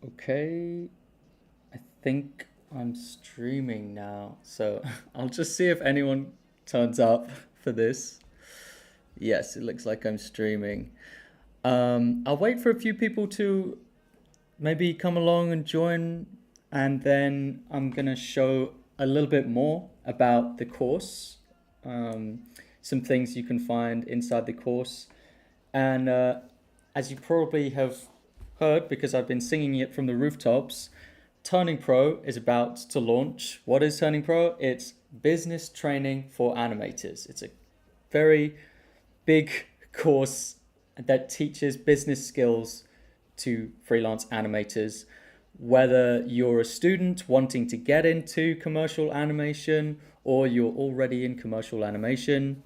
Okay, I think I'm streaming now, so I'll just see if anyone turns up for this. Yes, it looks like I'm streaming. I'll wait for a few people to maybe come along and join, and then I'm gonna show a little bit more about the course, um, some things you can find inside the course, and as you probably have heard, because I've been singing it from the rooftops, Turning Pro is about to launch. What is Turning Pro? It's business training for animators. It's a very big course that teaches business skills to freelance animators. Whether you're a student wanting to get into commercial animation or you're already in commercial animation,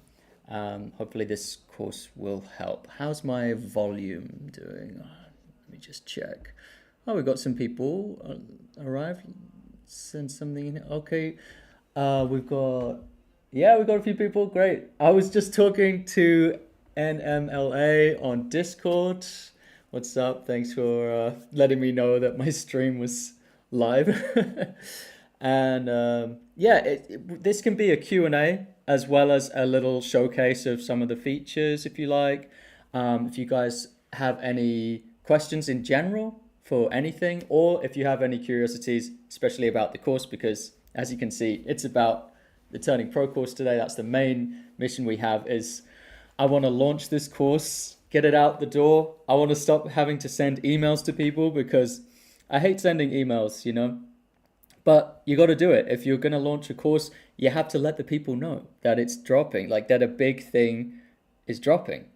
hopefully this course will help. How's my volume doing? Let me just check. Oh, we've got some people arrive. Send something in. Okay. We've got, yeah, we've got a few people. Great. I was just talking to NMLA on Discord. What's up? Thanks for letting me know that my stream was live. And yeah, this can be a Q&A as well as a little showcase of some of the features if you like. If you guys have any questions in general for anything, or if you have any curiosities, especially about the course, because as you can see, it's about the Turning Pro course today. That's the main mission we have is I want to launch this course, get it out the door. I want to stop having to send emails to people because I hate sending emails. But you got to do it. If you're going to launch a course, you have to let the people know that it's dropping, like that a big thing is dropping.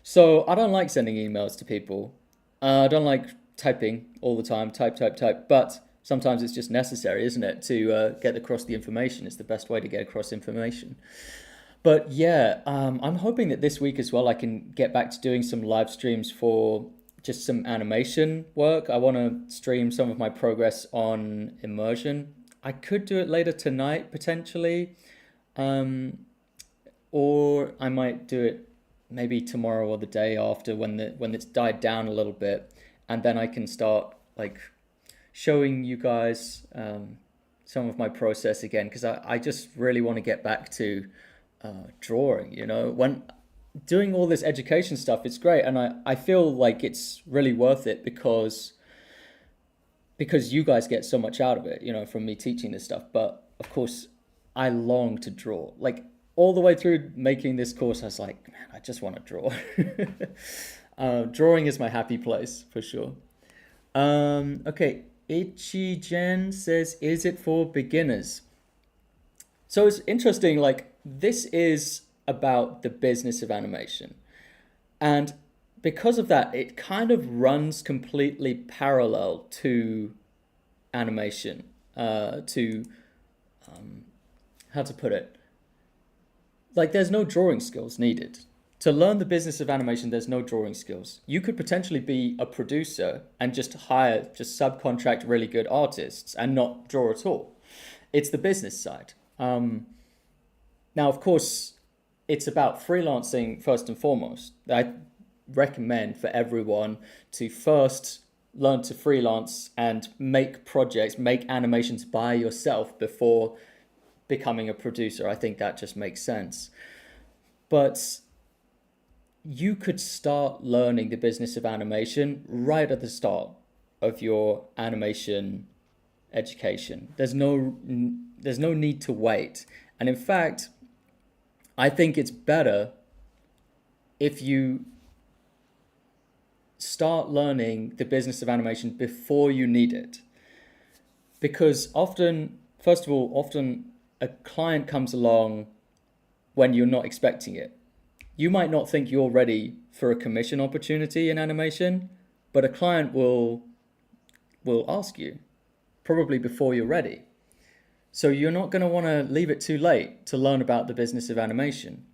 So I don't like sending emails to people. I don't like typing all the time, type, type, type. But sometimes it's just necessary, isn't it, to get across the information? It's the best way to get across information. But yeah, I'm hoping that this week as well I can get back to doing some live streams for just some animation work. I want to stream some of my progress on immersion. I could do it later tonight potentially, um, or I might do it maybe tomorrow or the day after when it's died down a little bit, and then I can start like showing you guys some of my process again because I just really want to get back to drawing. When doing all this education stuff, it's great, and I feel like it's really worth it because you guys get so much out of it, from me teaching this stuff. But of course, I long to draw. Like all the way through making this course, I was like, man, I just want to draw. Drawing is my happy place for sure. Okay, Ichigen says, is it for beginners? So it's interesting, like, this is about the business of animation. And because of that, it kind of runs completely parallel to animation, to, how to put it? Like, there's no drawing skills needed. To learn the business of animation, there's no drawing skills. You could potentially be a producer and just subcontract really good artists and not draw at all. It's the business side. Now, of course, it's about freelancing first and foremost. I recommend for everyone to first learn to freelance and make projects, make animations by yourself before becoming a producer. I think that just makes sense. But you could start learning the business of animation right at the start of your animation education. There's no need to wait. And in fact, I think it's better if you start learning the business of animation before you need it. Because often a client comes along when you're not expecting it. You might not think you're ready for a commission opportunity in animation, but a client will ask you probably before you're ready. So you're not going to want to leave it too late to learn about the business of animation.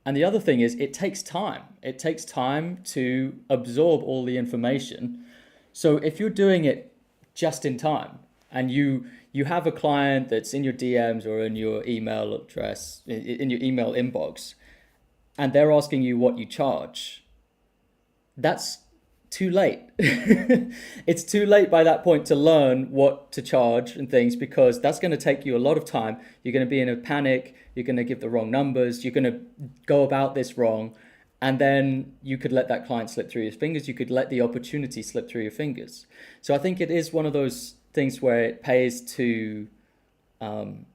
And the other thing is it takes time. It takes time to absorb all the information. So if you're doing it just in time and you have a client that's in your DMs or in your email address, in your email inbox, and they're asking you what you charge, that's too late. It's too late by that point to learn what to charge and things, because that's going to take you a lot of time. You're going to be in a panic. You're going to give the wrong numbers. You're going to go about this wrong. And then you could let that client slip through your fingers. You could let the opportunity slip through your fingers. So I think it is one of those things where it pays um,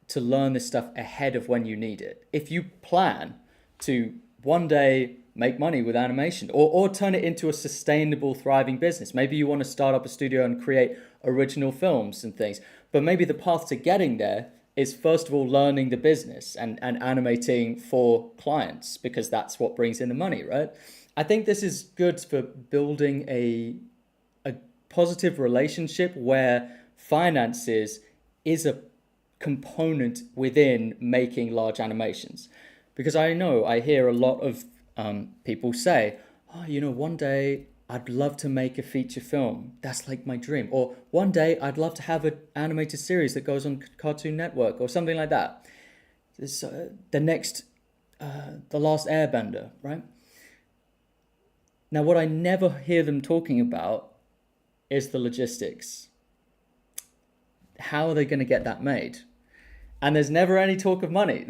to learn this stuff ahead of when you need it. If you plan to one day make money with animation, or turn it into a sustainable, thriving business. Maybe you want to start up a studio and create original films and things, but maybe the path to getting there is first of all learning the business and animating for clients, because that's what brings in the money, right? I think this is good for building a positive relationship where finances is a component within making large animations. Because I hear a lot of people say, oh, one day I'd love to make a feature film. That's like my dream. Or one day I'd love to have an animated series that goes on Cartoon Network or something like that. This, the next, The Last Airbender, right? Now, what I never hear them talking about is the logistics. How are they going to get that made? And there's never any talk of money.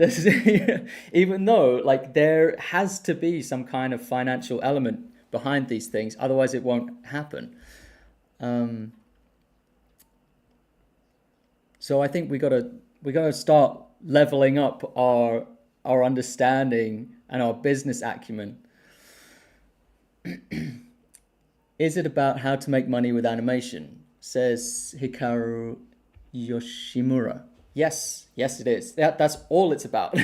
Even though like there has to be some kind of financial element behind these things, otherwise it won't happen. So I think we gotta start leveling up our understanding and our business acumen. Is it about how to make money with animation? Says Hikaru Yoshimura. Yes, it is. That's all it's about.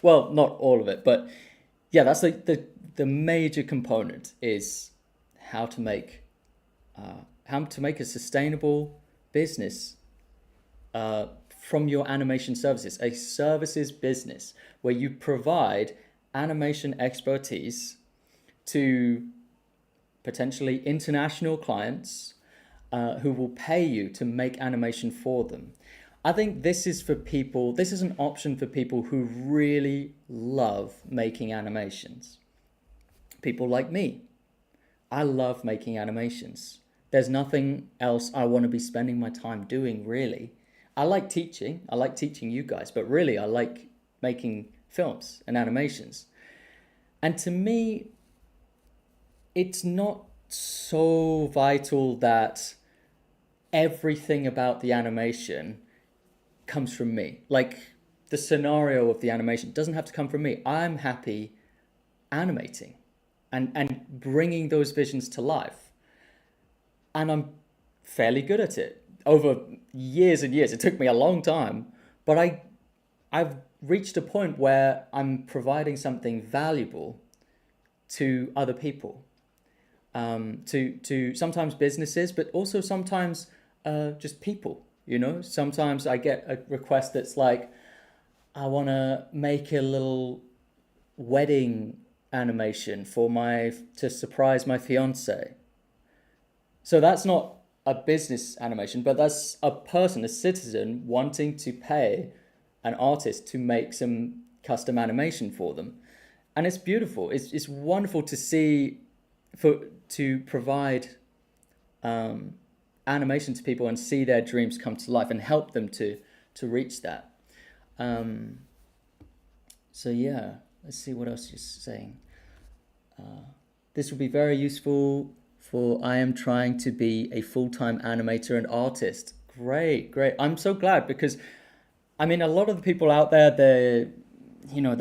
Well, not all of it, but yeah, that's like the major component is how to make a sustainable business from your animation services, a services business where you provide animation expertise to potentially international clients who will pay you to make animation for them. I think this is an option for people who really love making animations. People like me. I love making animations. There's nothing else I want to be spending my time doing, really. I like teaching. I like teaching you guys, but really I like making films and animations. And to me, it's not so vital that everything about the animation comes from me. Like the scenario of the animation doesn't have to come from me. I'm happy animating and bringing those visions to life. And I'm fairly good at it over years and years. It took me a long time, but I've reached a point where I'm providing something valuable to other people, to sometimes businesses, but also sometimes just people. Sometimes I get a request that's like, I want to make a little wedding animation to surprise my fiance. So that's not a business animation, but that's a citizen wanting to pay an artist to make some custom animation for them. And it's beautiful. It's wonderful to see, to provide animation to people and see their dreams come to life and help them to reach that. So yeah, let's see what else you're saying. This will be very useful for I am trying to be a full-time animator and artist. Great. I'm so glad, because I mean, a lot of the people out there, the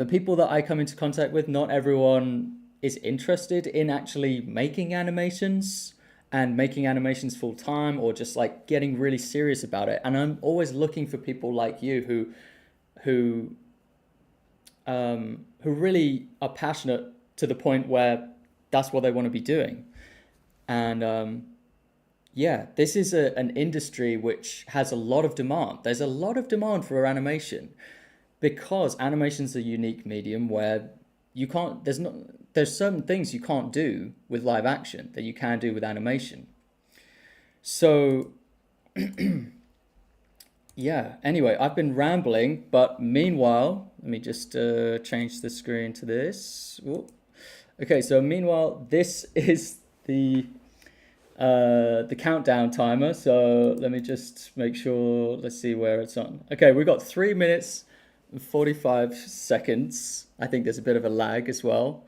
people that I come into contact with, not everyone is interested in actually making animations and making animations full time, or just like getting really serious about it. And I'm always looking for people like you who really are passionate to the point where that's what they want to be doing. And yeah, this is an industry which has a lot of demand. There's a lot of demand for animation, because animation's a unique medium where there's certain things you can't do with live action that you can do with animation. So yeah, anyway, I've been rambling, but meanwhile, let me just change the screen to this. Okay, so meanwhile, this is the countdown timer. So let me just make sure. Let's see where it's on. Okay, we've got 3 minutes and 45 seconds. I think there's a bit of a lag as well.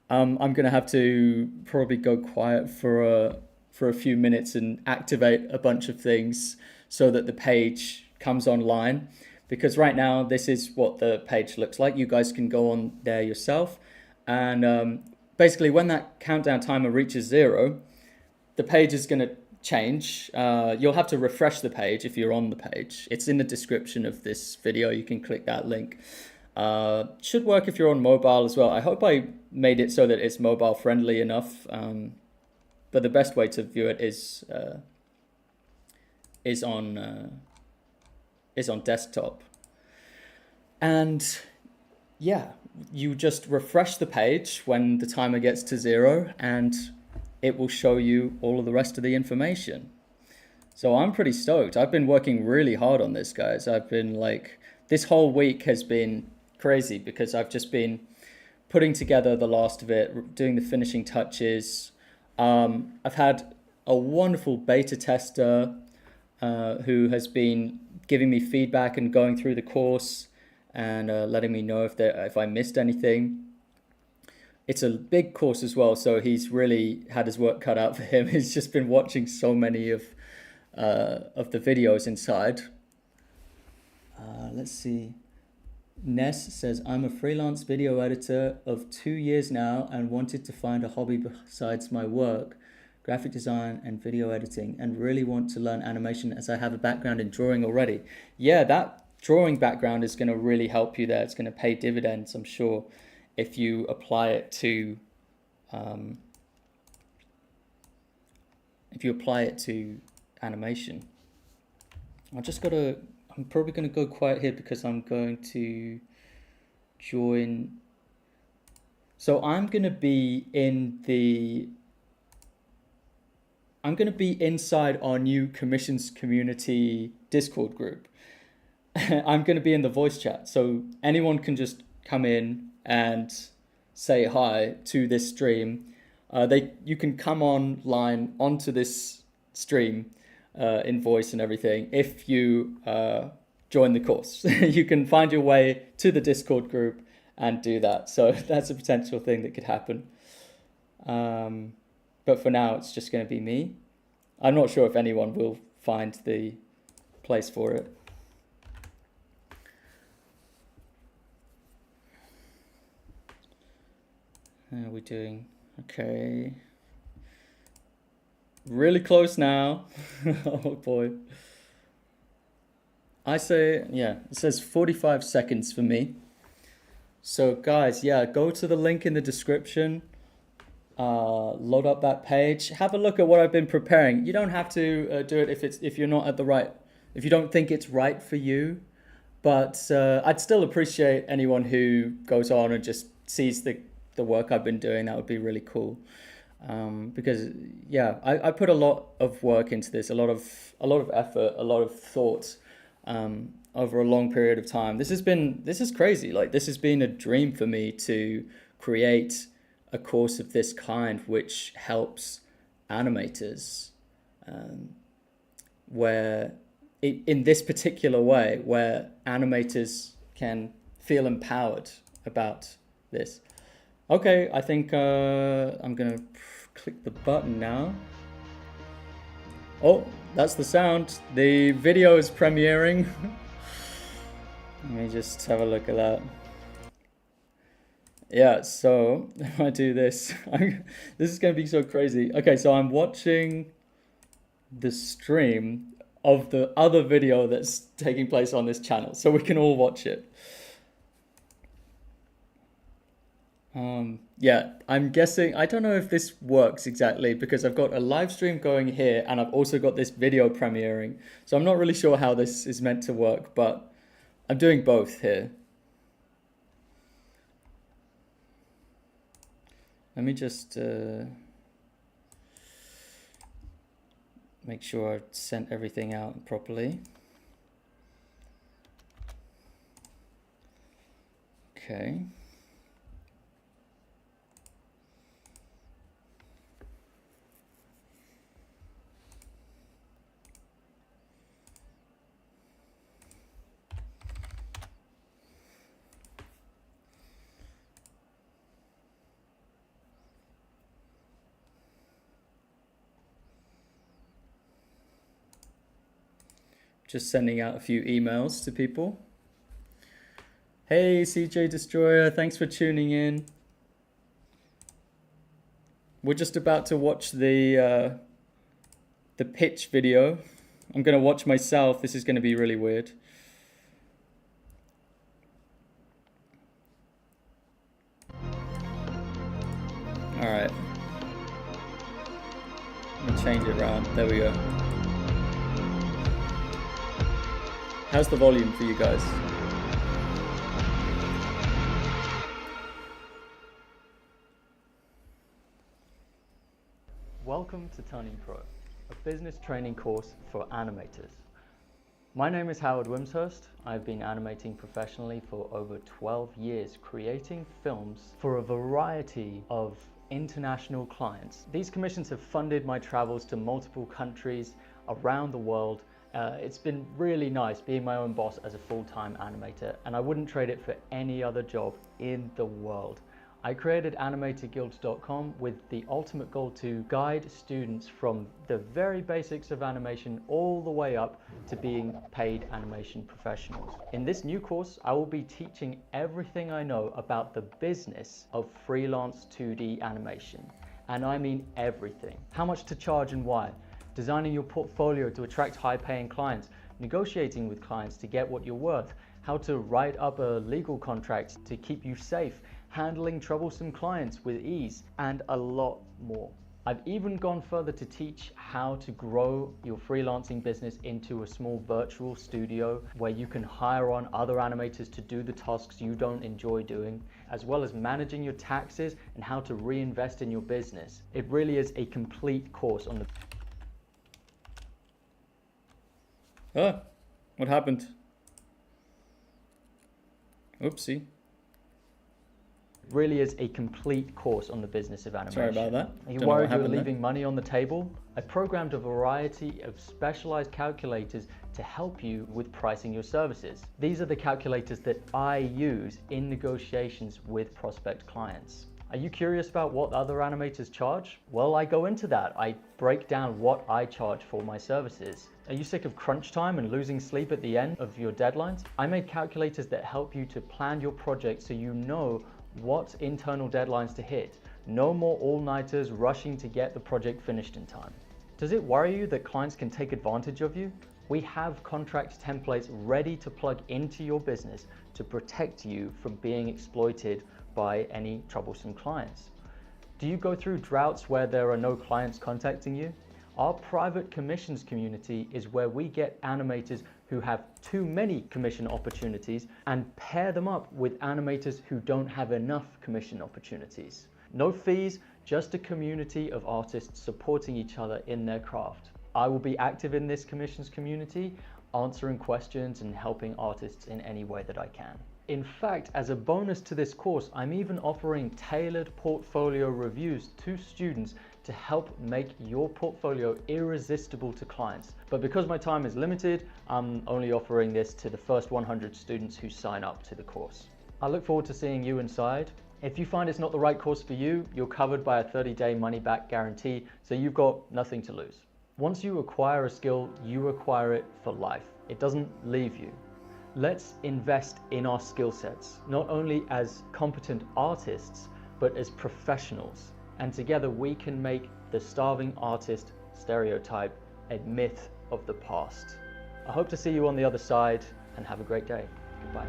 I'm gonna have to probably go quiet for a few minutes and activate a bunch of things so that the page comes online. Because right now, this is what the page looks like. You guys can go on there yourself, and basically, when that countdown timer reaches 0, the page is going to change. You'll have to refresh the page if you're on the page. It's in the description of this video. You can click that link. Should work if you're on mobile as well. I hope I made it so that it's mobile friendly enough. But the best way to view it is on desktop. And yeah, you just refresh the page when the timer gets to 0, and it will show you all of the rest of the information. So I'm pretty stoked. I've been working really hard on this, guys. I've been like, this whole week has been crazy because I've just been putting together the last of it, doing the finishing touches. I've had a wonderful beta tester who has been giving me feedback and going through the course and letting me know if I missed anything. It's a big course as well, so he's really had his work cut out for him. He's just been watching so many of the videos inside. Let's see. Ness says, I'm a freelance video editor of 2 years now and wanted to find a hobby besides my work, graphic design and video editing, and really want to learn animation as I have a background in drawing already. Yeah, that drawing background is going to really help you there. It's going to pay dividends, I'm sure, if you apply it to animation. I'm probably gonna go quiet here because I'm going to join. So I'm gonna be inside our new commissions community Discord group. I'm gonna be in the voice chat, so anyone can just come in and say hi to this stream. You can come online onto this stream in voice and everything if you join the course. You can find your way to the Discord group and do that. So that's a potential thing that could happen. But for now, it's just going to be me. I'm not sure if anyone will find the place for it. How are we doing? Okay. Really close now. Oh boy. I say, yeah, it says 45 seconds for me. So guys, yeah, go to the link in the description. Load up that page. Have a look at what I've been preparing. You don't have to do it if you're not at the right, if you don't think it's right for you. But I'd still appreciate anyone who goes on and just sees the work I've been doing. That would be really cool. Because yeah, I put a lot of work into this, a lot of effort, a lot of thought over a long period of time. This is crazy. Like, this has been a dream for me to create a course of this kind, which helps animators, where in this particular way, where animators can feel empowered about this. Okay, I think I'm gonna click the button now. Oh, that's the sound. The video is premiering. Let me just have a look at that. Yeah, so if I do this, this is going to be so crazy. Okay, so I'm watching the stream of the other video that's taking place on this channel, so we can all watch it. Yeah, I'm guessing, I don't know if this works exactly because I've got a live stream going here and I've also got this video premiering. So I'm not really sure how this is meant to work, but I'm doing both here. Let me just make sure I've sent everything out properly. Okay. Just sending out a few emails to people. Hey, CJ Destroyer, thanks for tuning in. We're just about to watch the pitch video. I'm going to watch myself. This is going to be really weird. All right. Let me change it around. There we go. How's the volume for you guys? Welcome to Turning Pro, a business training course for animators. My name is Howard Wimshurst. I've been animating professionally for over 12 years, creating films for a variety of international clients. These commissions have funded my travels to multiple countries around the world. It's been really nice being my own boss as a full-time animator, and I wouldn't trade it for any other job in the world. I created animatorguild.com with the ultimate goal to guide students from the very basics of animation all the way up to being paid animation professionals. In this new course, I will be teaching everything I know about the business of freelance 2D animation. And I mean everything. How much to charge and why? Designing your portfolio to attract high-paying clients, negotiating with clients to get what you're worth, how to write up a legal contract to keep you safe, handling troublesome clients with ease, and a lot more. I've even gone further to teach how to grow your freelancing business into a small virtual studio where you can hire on other animators to do the tasks you don't enjoy doing, as well as managing your taxes and how to reinvest in your business. It really is a complete course on the... Oh, what happened? Oopsie. Really is a complete course on the business of animation. Sorry about that. Are you worried you're leaving money on the table? I programmed a variety of specialized calculators to help you with pricing your services. These are the calculators that I use in negotiations with prospect clients. Are you curious about what other animators charge? Well, I go into that. I break down what I charge for my services. Are you sick of crunch time and losing sleep at the end of your deadlines? I made calculators that help you to plan your project so you know what internal deadlines to hit. No more all-nighters rushing to get the project finished in time. Does it worry you that clients can take advantage of you? We have contract templates ready to plug into your business to protect you from being exploited by any troublesome clients. Do you go through droughts where there are no clients contacting you? Our private commissions community is where we get animators who have too many commission opportunities and pair them up with animators who don't have enough commission opportunities. No fees, just a community of artists supporting each other in their craft. I will be active in this commissions community, answering questions and helping artists in any way that I can. In fact, as a bonus to this course, I'm even offering tailored portfolio reviews to students to help make your portfolio irresistible to clients. But because my time is limited, I'm only offering this to the first 100 students who sign up to the course. I look forward to seeing you inside. If you find it's not the right course for you, you're covered by a 30-day money-back guarantee, so you've got nothing to lose. Once you acquire a skill, you acquire it for life. It doesn't leave you. Let's invest in our skill sets, not only as competent artists, but as professionals. And together we can make the starving artist stereotype a myth of the past. I hope to see you on the other side, and have a great day. Goodbye.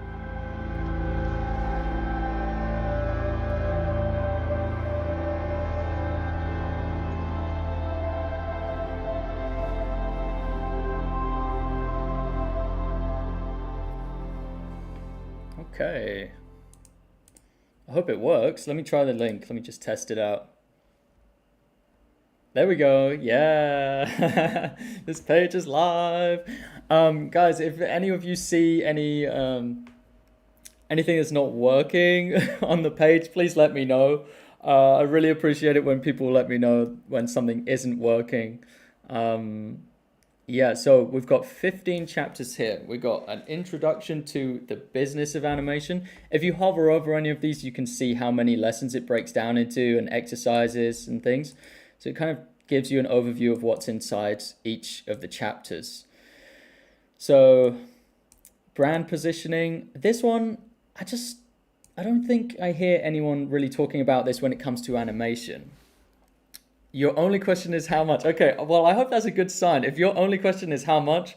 Okay. I hope it works. Let me try the link. Let me just test it out. There we go. Yeah. This page is live. Guys, if any of you see any anything that's not working on the page, please let me know. I really appreciate it when people let me know when something isn't working. Yeah, so we've got 15 chapters here. We've got an introduction to the business of animation. If you hover over any of these, you can see how many lessons it breaks down into and exercises and things. So it kind of gives you an overview of what's inside each of the chapters. So brand positioning, this one, I don't think I hear anyone really talking about this when it comes to animation. Your only question is how much. Okay, well, I hope that's a good sign. If your only question is how much,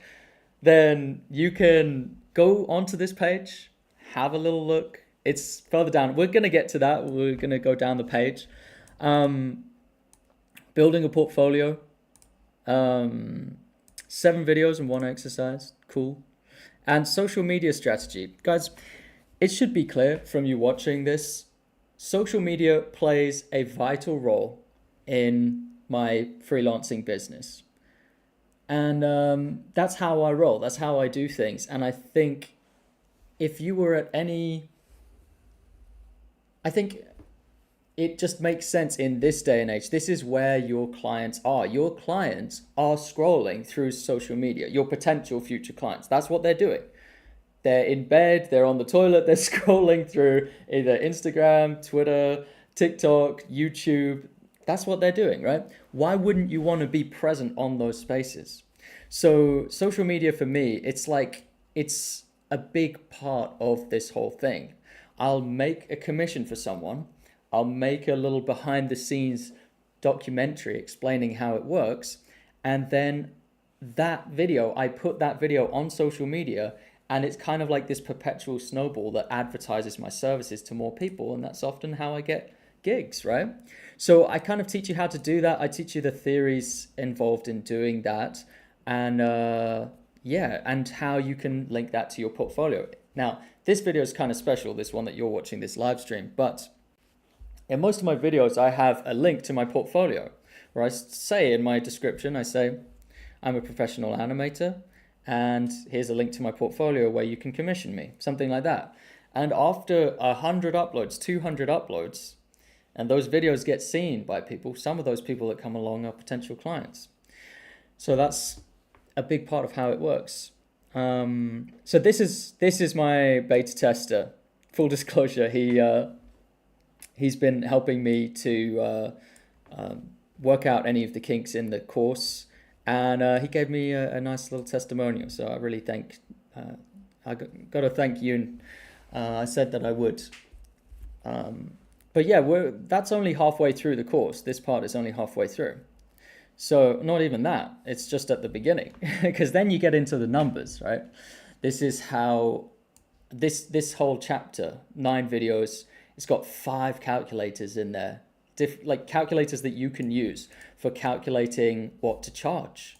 then you can go onto this page, have a little look. It's further down. We're going to get to that. We're going to go down the page. Um, Building a portfolio. 7 videos and 1 exercise. Cool. And social media strategy. Guys, it should be clear from you watching this, social media plays a vital role in my freelancing business. And that's how I roll. That's how I do things. And I think if you were at any, I think it just makes sense in this day and age. This is where your clients are. Your clients are scrolling through social media, your potential future clients. That's what they're doing. They're in bed, they're on the toilet, they're scrolling through either Instagram, Twitter, TikTok, YouTube. That's what they're doing, right? Why wouldn't you want to be present on those spaces? So social media for me, it's a big part of this whole thing. I'll make a commission for someone. I'll make a little behind the scenes documentary explaining how it works. And then I put that video on social media, and it's kind of like this perpetual snowball that advertises my services to more people. And that's often how I get gigs, right? So I kind of teach you how to do that. I teach you the theories involved in doing that, and and how you can link that to your portfolio. Now, this video is kind of special, this one that you're watching, this live stream, but in most of my videos, I have a link to my portfolio where I say in my description, I say, I'm a professional animator, and here's a link to my portfolio where you can commission me, something like that. And after 100 uploads, 200 uploads, and those videos get seen by people, some of those people that come along are potential clients. So that's a big part of how it works. So this is my beta tester. Full disclosure, he's been helping me to work out any of the kinks in the course, and he gave me a nice little testimonial. So I really I got to thank you. I said that I would. But yeah, that's only halfway through the course. This part is only halfway through. So not even that. It's just at the beginning, because then you get into the numbers, right? This is how this whole chapter, 9 videos, it's got 5 calculators in there, like calculators that you can use for calculating what to charge.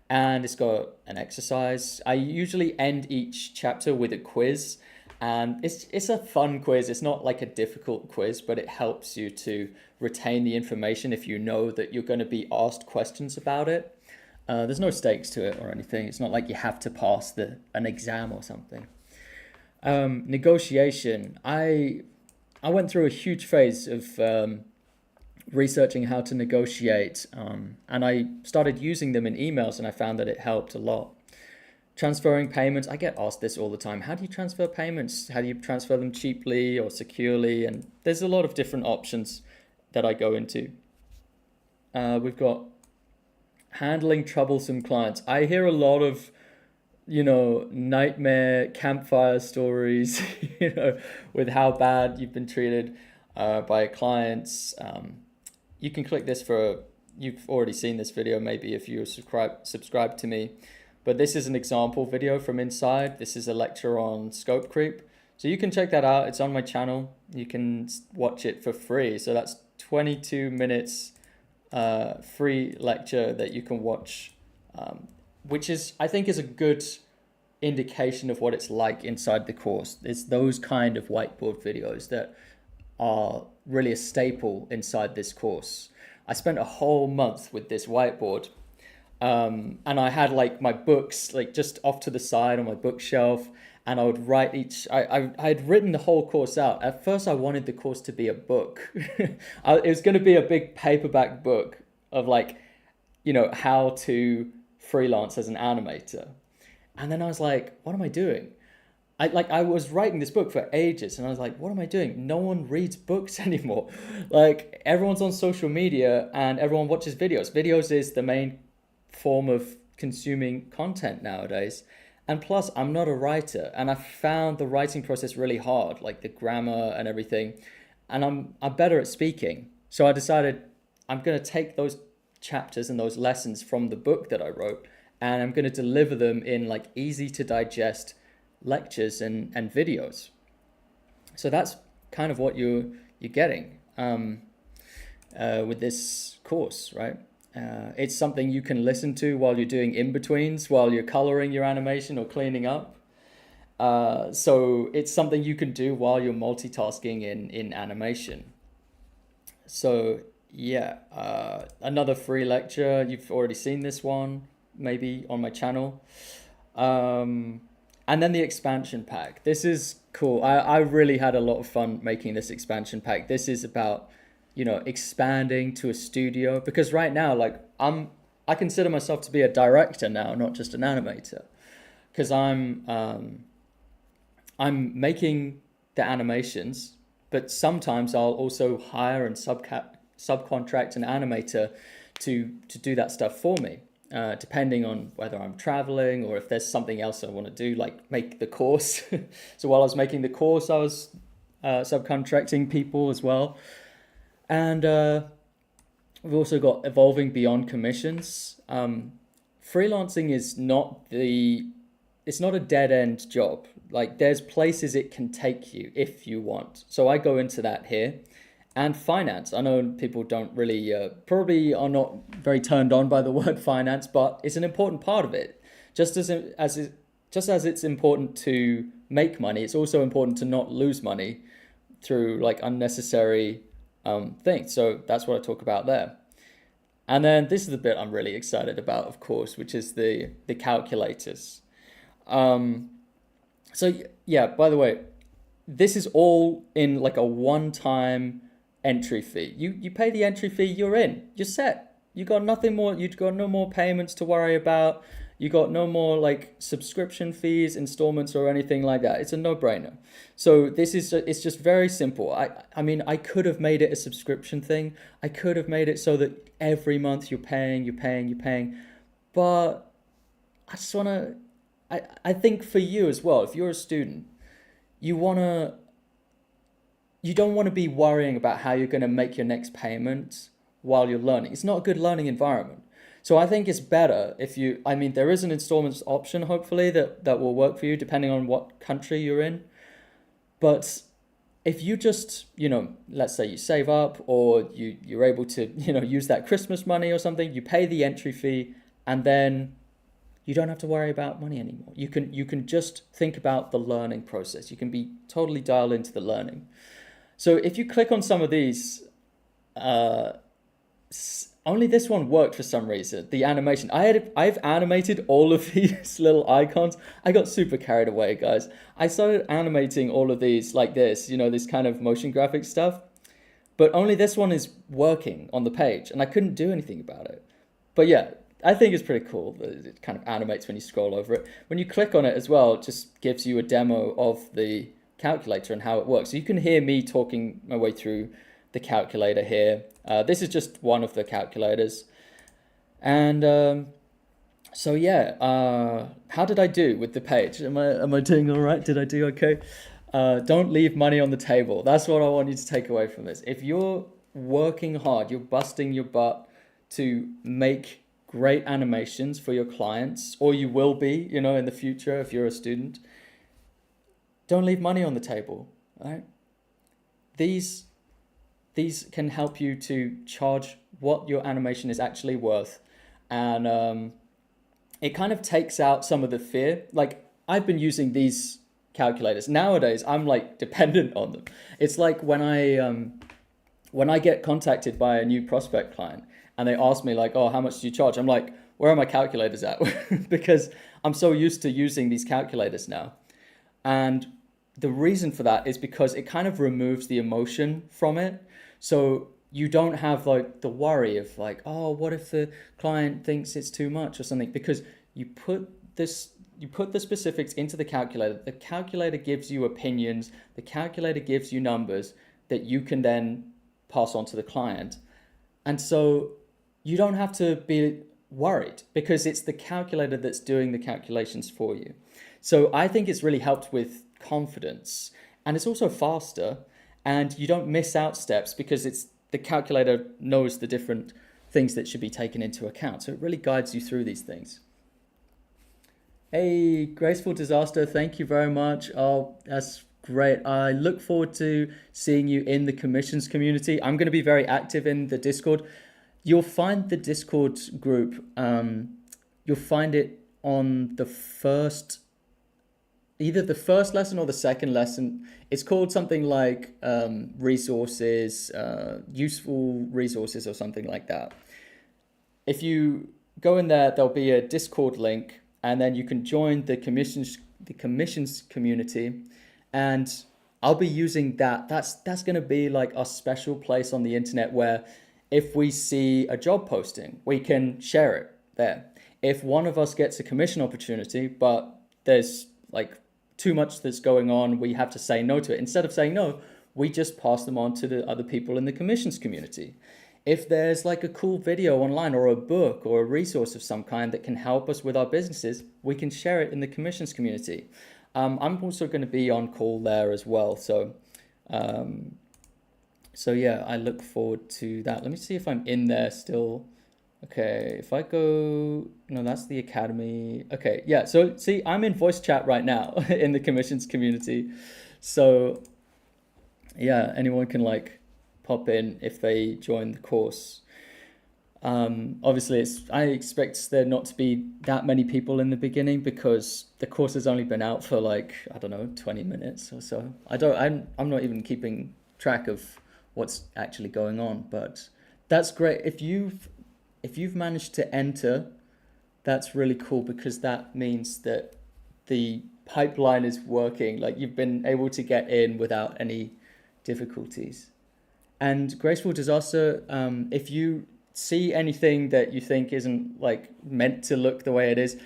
And it's got an exercise. I usually end each chapter with a quiz. And it's a fun quiz. It's not like a difficult quiz, but it helps you to retain the information if you know that you're going to be asked questions about it. There's no stakes to it or anything. It's not like you have to pass an exam or something. Negotiation. I went through a huge phase of researching how to negotiate, and I started using them in emails, and I found that it helped a lot. Transferring payments, I get asked this all the time. How do you transfer payments? How do you transfer them cheaply or securely? And there's a lot of different options that I go into. We've got handling troublesome clients. I hear a lot of, nightmare campfire stories, with how bad you've been treated by clients. You can click this you've already seen this video, maybe if you're subscribed to me. But this is an example video from inside. This is a lecture on scope creep. So you can check that out. It's on my channel. You can watch it for free. So that's 22 minutes free lecture that you can watch, which I think is a good indication of what it's like inside the course. It's those kind of whiteboard videos that are really a staple inside this course. I spent a whole month with this whiteboard. And I had like my books like just off to the side on my bookshelf, and I would write I had written the whole course out. At first I wanted the course to be a book. It was going to be a big paperback book of how to freelance as an animator. And then I was like, what am I doing? I was writing this book for ages, and I was like, what am I doing? No one reads books anymore. Like, everyone's on social media and everyone watches videos. Videos is the main form of consuming content nowadays, And plus, I'm not a writer, and I found the writing process really hard, like the grammar and everything. And I'm better at speaking. So I decided I'm going to take those chapters and those lessons from the book that I wrote, and I'm going to deliver them in like easy to digest lectures and videos. So that's kind of what you're getting with this course, right? It's something you can listen to while you're doing in-betweens, while you're coloring your animation or cleaning up. So it's something you can do while you're multitasking in animation. So yeah, another free lecture. You've already seen this one, maybe on my channel. Um, and then the expansion pack. This is cool. I really had a lot of fun making this expansion pack. This is about, expanding to a studio, because right now, like I consider myself to be a director now, not just an animator, because I'm making the animations, but sometimes I'll also hire and subcontract an animator to do that stuff for me, depending on whether I'm traveling or if there's something else I want to do, like make the course. So while I was making the course, I was subcontracting people as well. And we've also got evolving beyond commissions. Freelancing is not it's not a dead end job. Like there's places it can take you if you want. So I go into that here. And finance. I know people don't really, probably are not very turned on by the word finance, but it's an important part of it. Just as it's important to make money, it's also important to not lose money through like unnecessary things. So that's what I talk about there. And then this is the bit I'm really excited about, of course, which is the calculators. So yeah, by the way, this is all in like a one-time entry fee. You pay the entry fee, you're in, you're set. You got nothing more. You got no more payments to worry about. You got no more like subscription fees, installments, or anything like that. It's a no-brainer. So it's just very simple. I mean, I could have made it a subscription thing. I could have made it so that every month you're paying. But I just wanna. I think for you as well, if you're a student, you wanna. You don't want to be worrying about how you're going to make your next payment while you're learning. It's not a good learning environment. So I think it's better if I mean, there is an installments option, hopefully, that will work for you depending on what country you're in. But if you just, let's say you save up, or you're able to, use that Christmas money or something, you pay the entry fee, and then you don't have to worry about money anymore. You can just think about the learning process. You can be totally dialed into the learning. So if you click on some of these, only this one worked for some reason. The animation. I've animated all of these little icons. I got super carried away, guys. I started animating all of these like this, this kind of motion graphic stuff. But only this one is working on the page, and I couldn't do anything about it. But yeah, I think it's pretty cool. It kind of animates when you scroll over it. When you click on it as well, it just gives you a demo of the calculator and how it works. So you can hear me talking my way through the calculator here. This is just one of the calculators. And so yeah, how did I do with the page? Am I doing all right? Did I do okay? Don't leave money on the table. That's what I want you to take away from this. If you're working hard, you're busting your butt to make great animations for your clients, or you will be, in the future if you're a student, don't leave money on the table, right? These can help you to charge what your animation is actually worth. And it kind of takes out some of the fear. Like, I've been using these calculators. Nowadays, I'm like dependent on them. It's like when I get contacted by a new prospect client and they ask me like, oh, how much do you charge? I'm like, where are my calculators at? Because I'm so used to using these calculators now. And the reason for that is because it kind of removes the emotion from it. So you don't have like the worry of like, oh, what if the client thinks it's too much or something? Because you put the specifics into the calculator. The calculator gives you opinions. The calculator gives you numbers that you can then pass on to the client. And so you don't have to be worried because it's the calculator that's doing the calculations for you. So I think it's really helped with confidence, and it's also faster, and you don't miss out steps because it's the calculator knows the different things that should be taken into account. So it really guides you through these things. Hey, Graceful Disaster, thank you very much. Oh, that's great. I look forward to seeing you in the commissions community. I'm going to be very active in the Discord. You'll find the Discord group, you'll find it on the first, either the first lesson or the second lesson. It's called something like resources, useful resources or something like that. If you go in there, there'll be a Discord link, and then you can join the commissions community, and I'll be using that. That's going to be like a special place on the internet where if we see a job posting, we can share it there. If one of us gets a commission opportunity, but there's like too much that's going on, we have to say no to it. Instead of saying no, we just pass them on to the other people in the commissions community. If there's like a cool video online or a book or a resource of some kind that can help us with our businesses, we can share it in the commissions community. I'm also going to be on call there as well. So yeah, I look forward to that. Let me see if I'm in there still. Okay, if I go, no, that's the academy. Okay, yeah, so see, I'm in voice chat right now in the commissions community. So yeah, anyone can like pop in if they join the course. Obviously, I expect there not to be that many people in the beginning because the course has only been out for like, I don't know, 20 minutes or so. I'm not even keeping track of what's actually going on, but that's great. If you've managed to enter, that's really cool because that means that the pipeline is working. Like you've been able to get in without any difficulties. And Graceful Disaster, if you see anything that you think isn't like meant to look the way it is,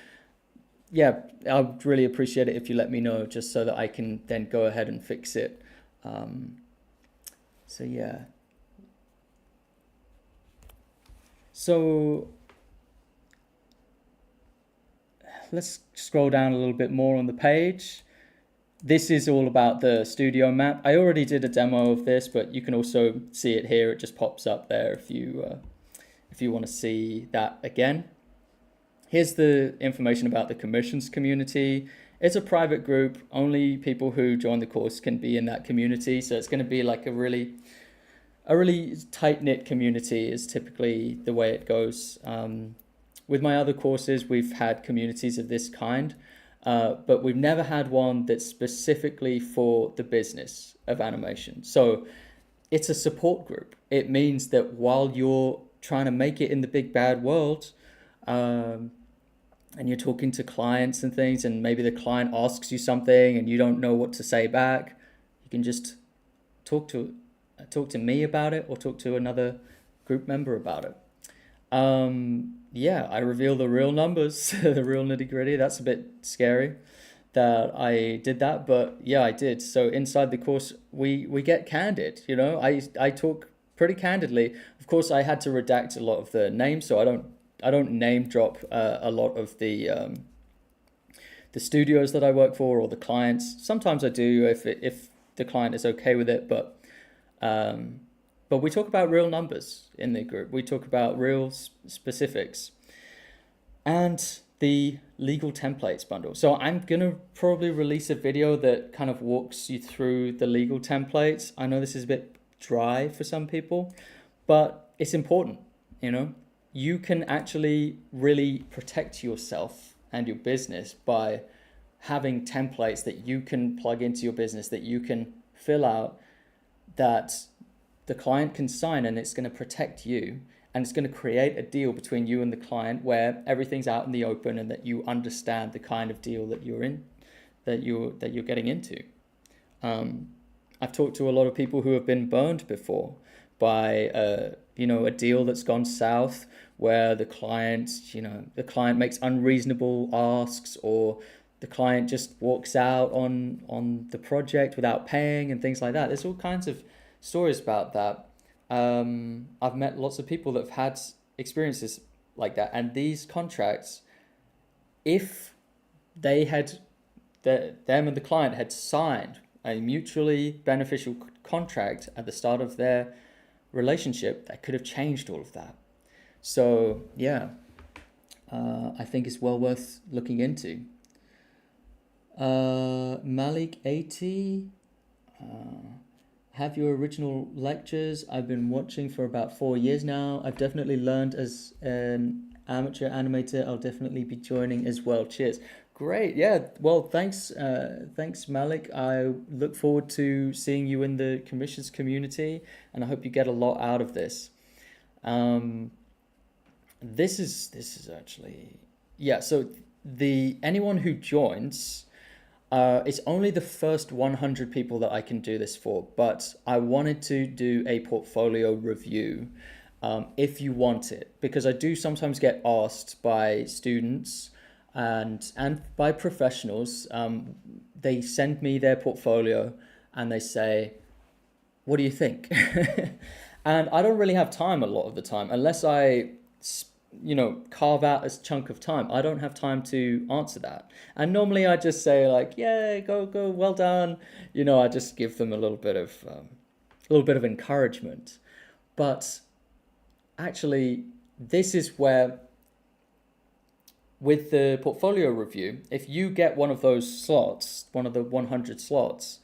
yeah, I'd really appreciate it if you let me know, just so that I can then go ahead and fix it. So yeah. So let's scroll down a little bit more on the page. This is all about the studio map. I already did a demo of this, but you can also see it here. It just pops up there if you want to see that again. Here's the information about the commissions community. It's a private group. Only people who join the course can be in that community. So it's going to be like a really tight-knit community is typically the way it goes. With my other courses, we've had communities of this kind, but we've never had one that's specifically for the business of animation. So it's a support group. It means that while you're trying to make it in the big bad world, and you're talking to clients and things, and maybe the client asks you something and you don't know what to say back, you can just talk to me about it or talk to another group member about it. Yeah, I reveal the real numbers, the real nitty gritty. That's a bit scary that I did that, but yeah, I did. So inside the course, we get candid, you know, I talk pretty candidly. Of course, I had to redact a lot of the names, so I don't name drop a lot of the studios that I work for or the clients. Sometimes I do if the client is okay with it, but we talk about real numbers in the group. We talk about real specifics and the legal templates bundle. So I'm going to probably release a video that kind of walks you through the legal templates. I know this is a bit dry for some people, but it's important, you know. You can actually really protect yourself and your business by having templates that you can plug into your business, that you can fill out, that the client can sign, and it's going to protect you, and it's going to create a deal between you and the client where everything's out in the open and that you understand the kind of deal that you're in, that you're getting into. I've talked to a lot of people who have been burned before by a deal that's gone south, where the client makes unreasonable asks, or the client just walks out on the project without paying and things like that. There's all kinds of stories about that. I've met lots of people that have had experiences like that. And these contracts, if they had, them and the client had signed a mutually beneficial contract at the start of their relationship, that could have changed all of that. So yeah, I think it's well worth looking into. Malik 80, have your original lectures. I've been watching for about 4 years now. I've definitely learned as an amateur animator. I'll definitely be joining as well. Cheers. Great. Yeah. Well, thanks, Malik. I look forward to seeing you in the commissions community, and I hope you get a lot out of this. This is actually, yeah. So anyone who joins, it's only the first 100 people that I can do this for, but I wanted to do a portfolio review, if you want it, because I do sometimes get asked by students and by professionals. They send me their portfolio and they say, what do you think? And I don't really have time a lot of the time, unless I carve out a chunk of time. I don't have time to answer that. And normally I just say like, yeah, go, well done. I just give them a little bit of encouragement. But actually, this is where, with the portfolio review, if you get one of those slots, one of the 100 slots,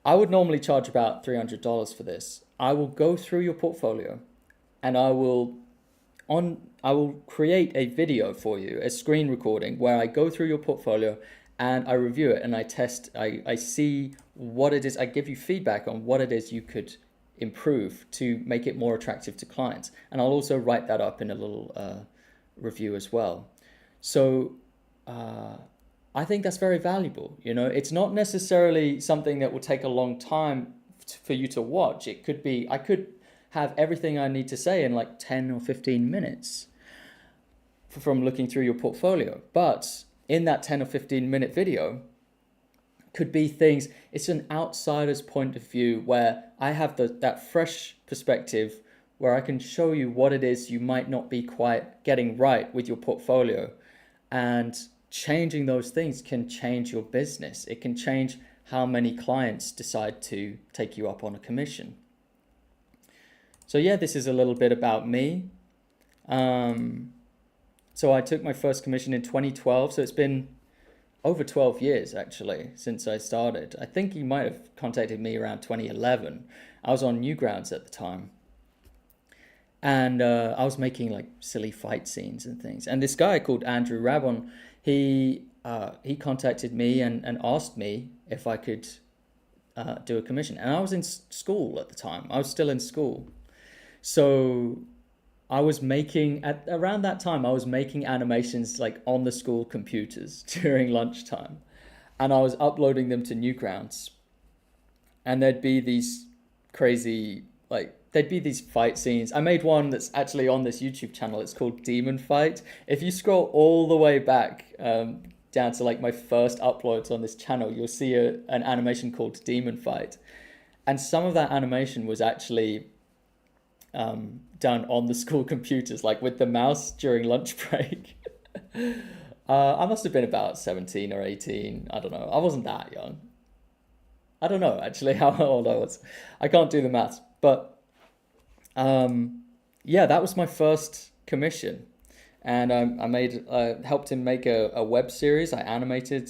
I would normally charge about $300 for this. I will go through your portfolio and I will create a video for you, a screen recording, where I go through your portfolio and I review it and I test, I see what it is, I give you feedback on what it is you could improve to make it more attractive to clients. And I'll also write that up in a little review as well. So I think that's very valuable. It's not necessarily something that will take a long time for you to watch. It could be, I could have everything I need to say in like 10 or 15 minutes from looking through your portfolio. But in that 10 or 15 minute video could be things, it's an outsider's point of view where I have that fresh perspective where I can show you what it is you might not be quite getting right with your portfolio. And changing those things can change your business. It can change how many clients decide to take you up on a commission. So yeah, this is a little bit about me. So I took my first commission in 2012. So it's been over 12 years actually since I started. I think he might have contacted me around 2011. I was on Newgrounds at the time. And I was making like silly fight scenes and things. And this guy called Andrew Rabon, he contacted me and asked me if I could do a commission. And I was in school at the time. I was still in school. So I was making, around that time, I was making animations like on the school computers during lunchtime. And I was uploading them to Newgrounds. And there'd be these crazy, there'd be these fight scenes. I made one that's actually on this YouTube channel. It's called Demon Fight. If you scroll all the way back down to like my first uploads on this channel, you'll see an animation called Demon Fight. And some of that animation was actually done on the school computers, like with the mouse during lunch break. I must have been about 17 or 18. I don't know. I wasn't that young. I don't know actually how old I was. I can't do the maths. But yeah, that was my first commission. And I helped him make a web series. I animated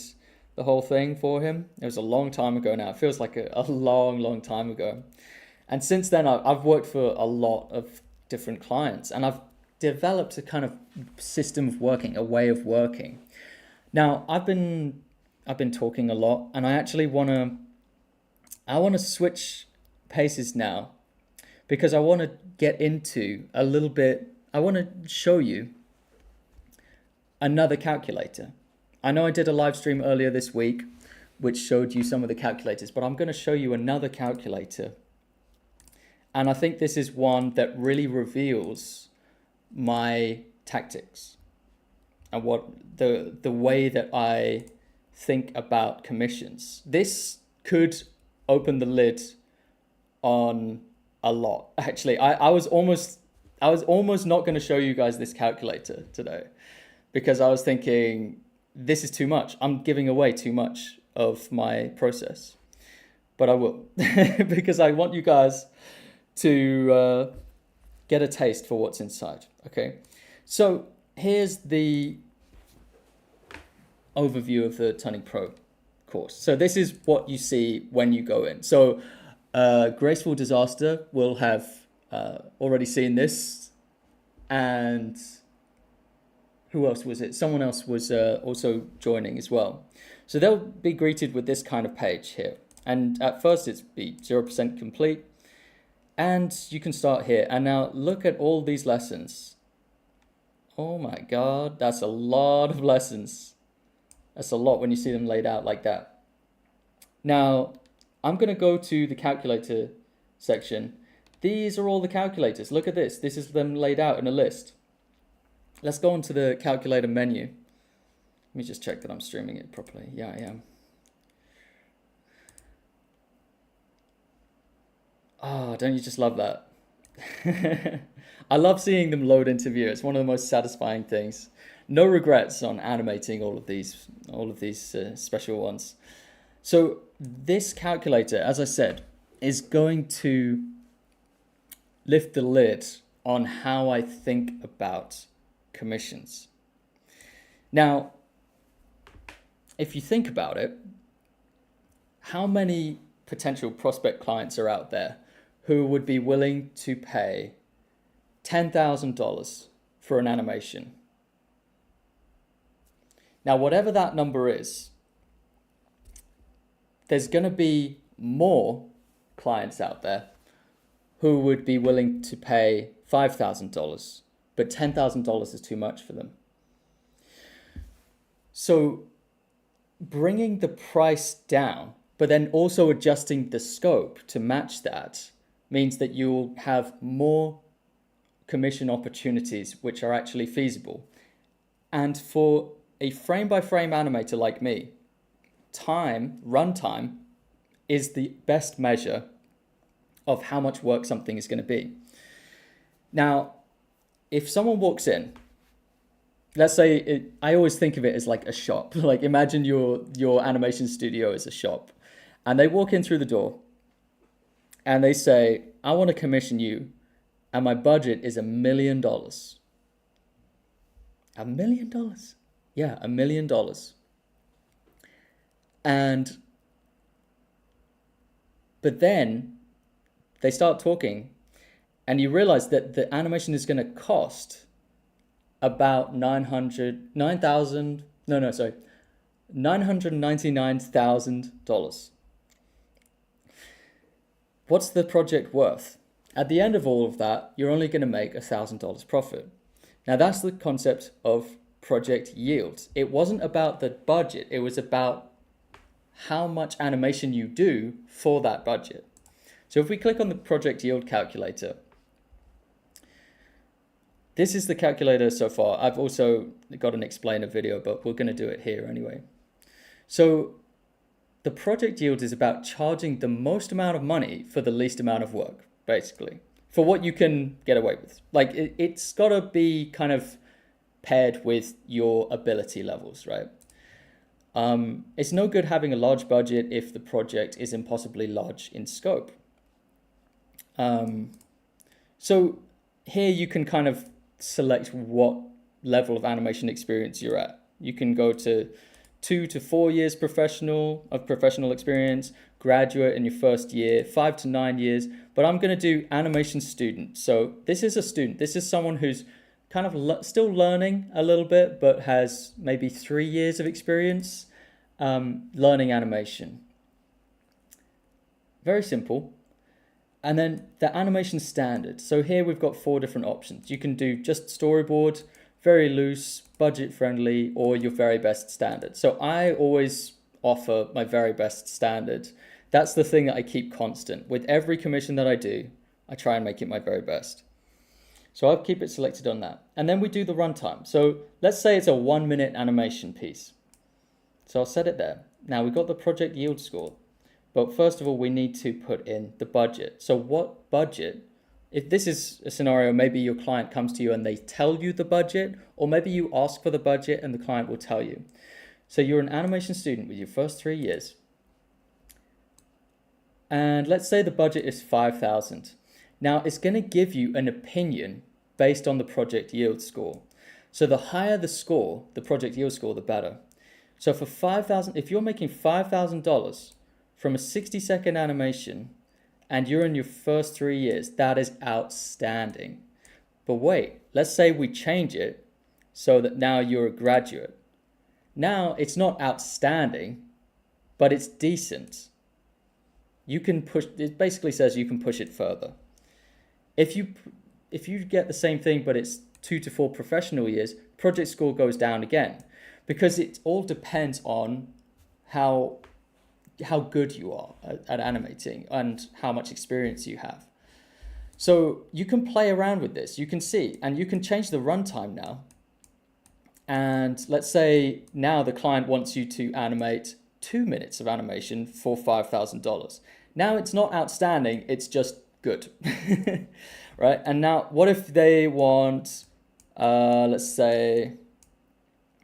the whole thing for him. It was a long time ago now. It feels like a long time ago. And since then, I've worked for a lot of different clients, and I've developed a kind of system of working, a way of working. Now, I've been talking a lot, and I actually want to switch paces now, because I want to get into a little bit. I want to show you another calculator. I know I did a live stream earlier this week, which showed you some of the calculators, but I'm going to show you another calculator. And I think this is one that really reveals my tactics and what the way that I think about commissions. This could open the lid on a lot. Actually, I was almost I was almost not going to show you guys this calculator today because I was thinking this is too much. I'm giving away too much of my process, but I will because I want you guys to get a taste for what's inside. Okay, so here's the overview of the Tuning Pro course. So this is what you see when you go in. So Graceful Disaster will have already seen this, and who else was it? Someone else was also joining as well. So they'll be greeted with this kind of page here. And at first it's be 0% complete. And you can start here. And now look at all these lessons. Oh my God, that's a lot of lessons. That's a lot when you see them laid out like that. Now, I'm going to go to the calculator section. These are all the calculators. Look at this. This is them laid out in a list. Let's go onto the calculator menu. Let me just check that I'm streaming it properly. Yeah, I am. Oh, don't you just love that? I love seeing them load into view. It's one of the most satisfying things. No regrets on animating all of these special ones. So this calculator, as I said, is going to lift the lid on how I think about commissions. Now, if you think about it, how many potential prospect clients are out there who would be willing to pay $10,000 for an animation? Now, whatever that number is, there's going to be more clients out there who would be willing to pay $5,000, but $10,000 is too much for them. So bringing the price down, but then also adjusting the scope to match that, means that you'll have more commission opportunities which are actually feasible. And for a frame-by-frame animator like me, runtime, is the best measure of how much work something is going to be. Now, if someone walks in, let's say, I always think of it as like a shop. Like imagine your animation studio is a shop, and they walk in through the door and they say, I want to commission you, and my budget is $1 million. $1 million? Yeah, $1 million. But then they start talking, and you realize that the animation is going to cost about $999,000. What's the project worth? At the end of all of that, you're only going to make $1,000 profit. Now that's the concept of project yield. It wasn't about the budget. It was about how much animation you do for that budget. So if we click on the project yield calculator, this is the calculator so far. I've also got an explainer video, but we're going to do it here anyway. So the project yield is about charging the most amount of money for the least amount of work, basically, for what you can get away with. Like it's got to be kind of paired with your ability levels, right? It's no good having a large budget if the project is impossibly large in scope. So here you can kind of select what level of animation experience you're at. You can go to 2 to 4 years professional experience, graduate in your first year, 5 to 9 years, but I'm going to do animation student. So this is a student. This is someone who's kind of still learning a little bit, but has maybe 3 years of experience learning animation. Very simple. And then the animation standard. So here we've got 4 different options. You can do just storyboard, very loose, budget friendly, or your very best standard. So I always offer my very best standard. That's the thing that I keep constant. With every commission that I do, I try and make it my very best. So I'll keep it selected on that. And then we do the runtime. So let's say it's a 1-minute animation piece. So I'll set it there. Now we've got the project yield score. But first of all, we need to put in the budget. So what budget if this is a scenario, maybe your client comes to you and they tell you the budget, or maybe you ask for the budget and the client will tell you. So you're an animation student with your first 3 years. And let's say the budget is 5,000. Now it's going to give you an opinion based on the project yield score. So the higher the score, the project yield score, the better. So for 5,000, if you're making $5,000 from a 60-second animation and you're in your first 3 years, that is outstanding. But wait, let's say we change it so that now you're a graduate. Now it's not outstanding, but it's decent. You can push, it basically says you can push it further. If you get the same thing, but it's 2 to 4 professional years, project score goes down again, because it all depends on how good you are at animating and how much experience you have. So you can play around with this. You can see, and you can change the runtime now. And let's say now the client wants you to animate 2 minutes of animation for $5,000. Now it's not outstanding, it's just good, right? And now what if they want, let's say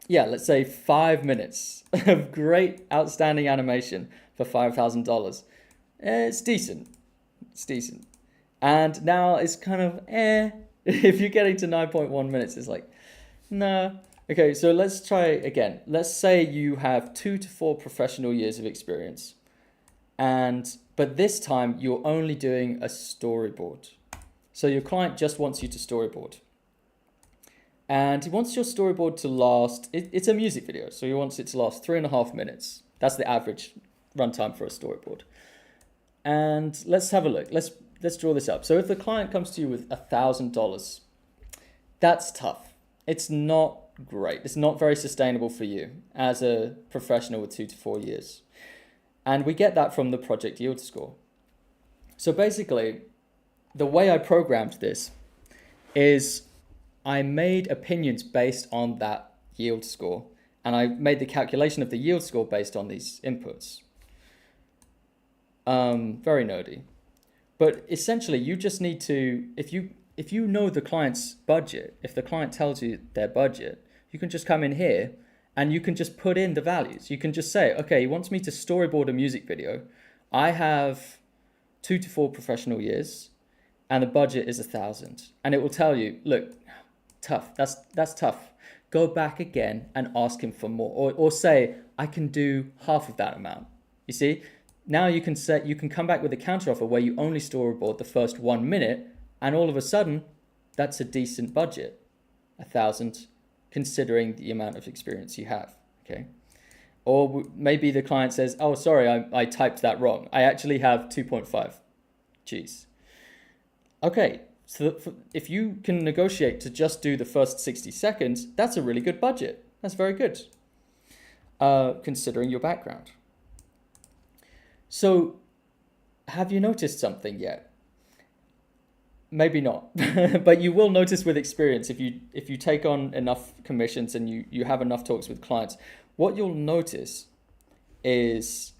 5 minutes of great outstanding animation for $5,000. It's decent. And now it's kind of if you're getting to 9.1 minutes, it's like, no. Okay, so let's try again. Let's say you have 2 to 4 professional years of experience. But this time you're only doing a storyboard. So your client just wants you to storyboard. And he wants your storyboard to last, it's a music video, so he wants it to last 3.5 minutes. That's the average runtime for a storyboard. And let's have a look. Let's draw this up. So if the client comes to you with $1,000, that's tough. It's not great. It's not very sustainable for you as a professional with 2 to 4 years. And we get that from the project yield score. So basically, the way I programmed this is I made opinions based on that yield score, and I made the calculation of the yield score based on these inputs. Very nerdy. But essentially, you just need to, if you know the client's budget, if the client tells you their budget, you can just come in here and you can just put in the values. You can just say, okay, he wants me to storyboard a music video. I have 2 to 4 professional years and the budget is 1,000. And it will tell you, look, tough, that's tough. Go back again and ask him for more, or say, I can do half of that amount. You see, now you can come back with a counteroffer where you only storyboard the first 1 minute, and all of a sudden, that's a decent budget, 1,000, considering the amount of experience you have. Okay, or maybe the client says, oh, sorry, I typed that wrong. I actually have 2.5 Gs. Okay. So if you can negotiate to just do the first 60 seconds, that's a really good budget. That's very good, considering your background. So have you noticed something yet? Maybe not, but you will notice with experience, if you take on enough commissions and you have enough talks with clients, what you'll notice is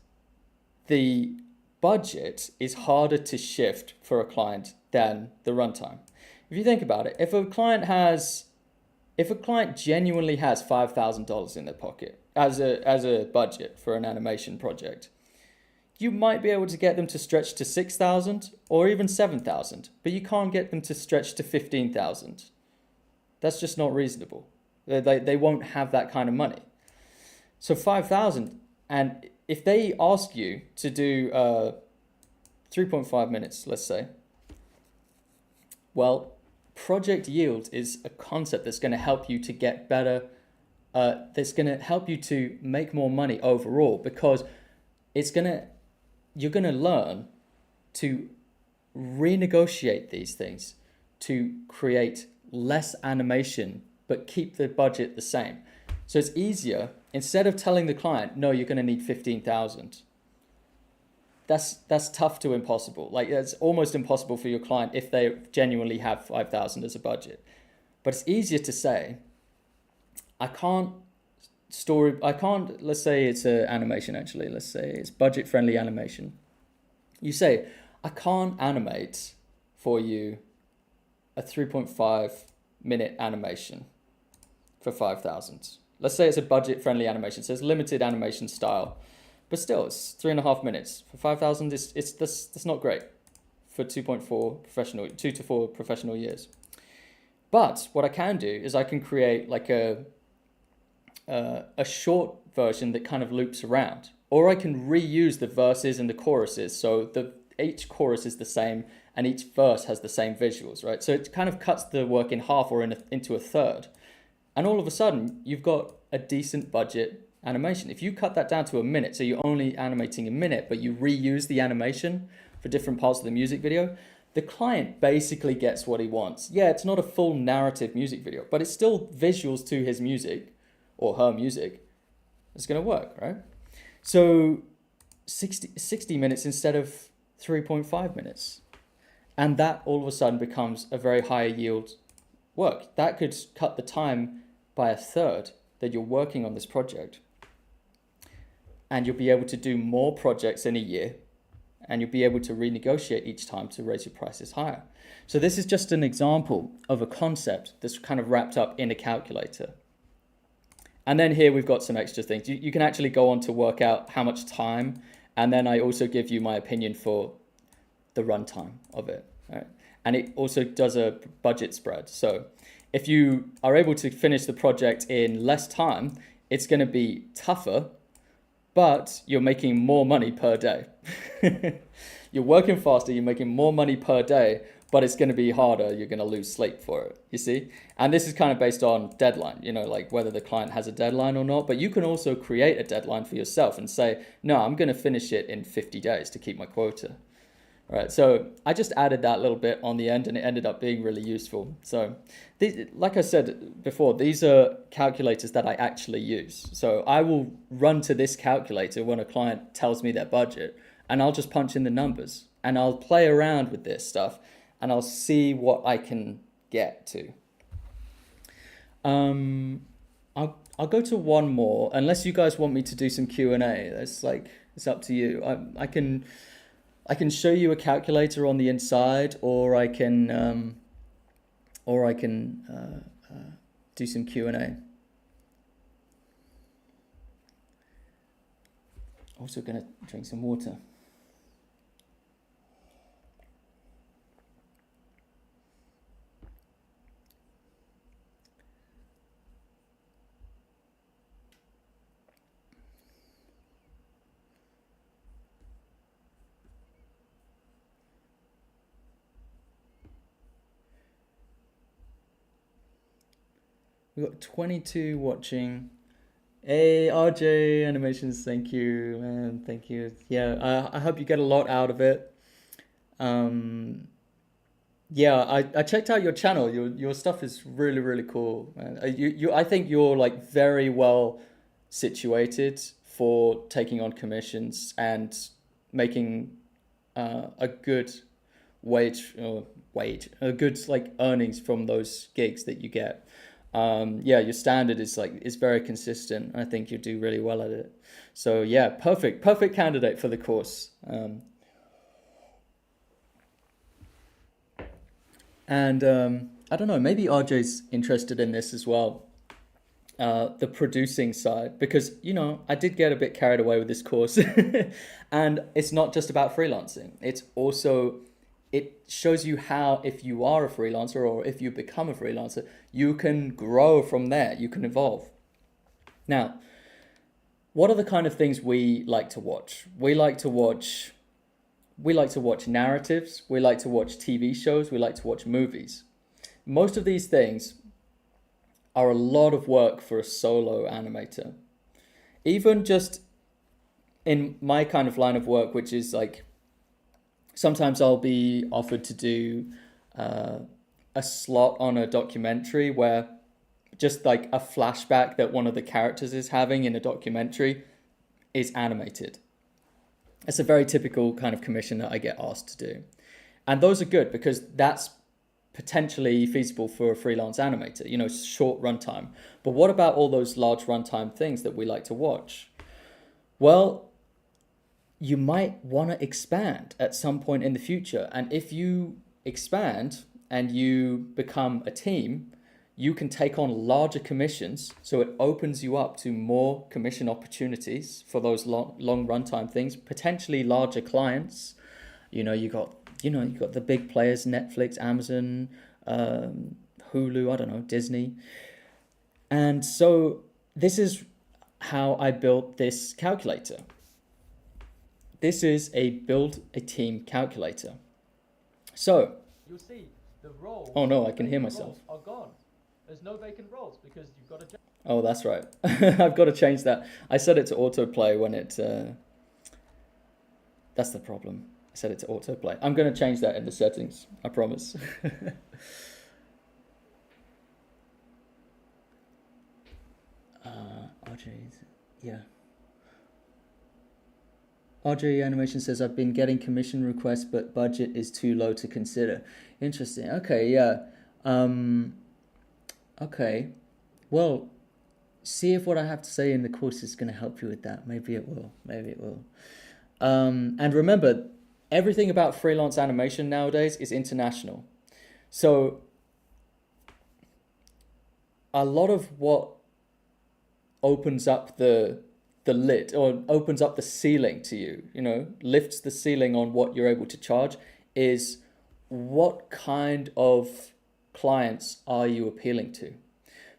the budget is harder to shift for a client than the runtime. If you think about it, if a client genuinely has $5,000 in their pocket as a budget for an animation project, you might be able to get them to stretch to 6,000 or even 7,000, but you can't get them to stretch to 15,000. That's just not reasonable. They won't have that kind of money. So 5,000, and if they ask you to do 3.5 minutes, let's say, well, project yield is a concept that's going to help you to get better, that's going to help you to make more money overall, because you're going to learn to renegotiate these things to create less animation but keep the budget the same. So it's easier, instead of telling the client, no, you're going to need 15,000. That's tough to impossible. Like, it's almost impossible for your client if they genuinely have 5,000 as a budget. But it's easier to say, let's say it's an animation actually, let's say it's budget-friendly animation. You say, I can't animate for you a 3.5 minute animation for 5,000. Let's say it's a budget-friendly animation, so it's limited animation style, but still, it's 3.5 minutes for 5,000. That's not great for 2 to 4 professional years. But what I can do is I can create like a short version that kind of loops around, or I can reuse the verses and the choruses, so each chorus is the same and each verse has the same visuals, right? So it kind of cuts the work in half or into a third. And all of a sudden, you've got a decent budget animation. If you cut that down to a minute, so you're only animating a minute, but you reuse the animation for different parts of the music video, the client basically gets what he wants. Yeah, it's not a full narrative music video, but it's still visuals to his music or her music. It's going to work, right? So 60 minutes instead of 3.5 minutes. And that all of a sudden becomes a very high yield work. That could cut the time by a third that you're working on this project. And you'll be able to do more projects in a year, and you'll be able to renegotiate each time to raise your prices higher. So this is just an example of a concept that's kind of wrapped up in a calculator. And then here we've got some extra things. You can actually go on to work out how much time, and then I also give you my opinion for the runtime of it. Right? And it also does a budget spread. So if you are able to finish the project in less time, it's going to be tougher, but you're making more money per day. You're working faster, you're making more money per day, but it's going to be harder. You're going to lose sleep for it, you see? And this is kind of based on deadline, like whether the client has a deadline or not. But you can also create a deadline for yourself and say, no, I'm going to finish it in 50 days to keep my quota. Right, so I just added that little bit on the end and it ended up being really useful. So like I said before, these are calculators that I actually use. So I will run to this calculator when a client tells me their budget, and I'll just punch in the numbers and I'll play around with this stuff and I'll see what I can get to. I'll go to one more, unless you guys want me to do some Q&A. It's up to you. I can show you a calculator on the inside, or I can do some Q&A. Also gonna drink some water. We've got 22 watching. Hey, RJ Animations, thank you, man. Thank you. Yeah, I hope you get a lot out of it. Yeah, I checked out your channel. Your stuff is really, really cool, man. I think you're like very well situated for taking on commissions and making a good a good like earnings from those gigs that you get. Yeah, your standard is very consistent. I think you do really well at it. So yeah, perfect candidate for the course. And I don't know, maybe RJ's interested in this as well. The producing side, because I did get a bit carried away with this course, and it's not just about freelancing. It shows you how, if you are a freelancer or if you become a freelancer, you can grow from there, you can evolve. Now, what are the kind of things we like to watch? We like to watch narratives, we like to watch TV shows, we like to watch movies. Most of these things are a lot of work for a solo animator. Even just in my kind of line of work, which is like, sometimes I'll be offered to do a slot on a documentary where just like a flashback that one of the characters is having in a documentary is animated. It's a very typical kind of commission that I get asked to do. And those are good because that's potentially feasible for a freelance animator, short runtime. But what about all those large runtime things that we like to watch? Well, you might want to expand at some point in the future. And if you expand and you become a team, you can take on larger commissions. So it opens you up to more commission opportunities for those long runtime things, potentially larger clients. You got the big players, Netflix, Amazon, Hulu, I don't know, Disney. And so this is how I built this calculator. This is a build a team calculator. So you'll see the roles. Oh no, I can hear myself. Are gone. There's no vacant roles because you've got a. Oh, that's right. I've got to change that. I set it to autoplay when it. That's the problem. I set it to autoplay. I'm going to change that in the settings. I promise. RJ, yeah. RJ Animation says, I've been getting commission requests, but budget is too low to consider. Interesting. Okay, yeah. Okay. Well, see if what I have to say in the course is going to help you with that. Maybe it will. Maybe it will. And remember, everything about freelance animation nowadays is international. So a lot of what opens up the lid or opens up the ceiling to you, lifts the ceiling on what you're able to charge is what kind of clients are you appealing to?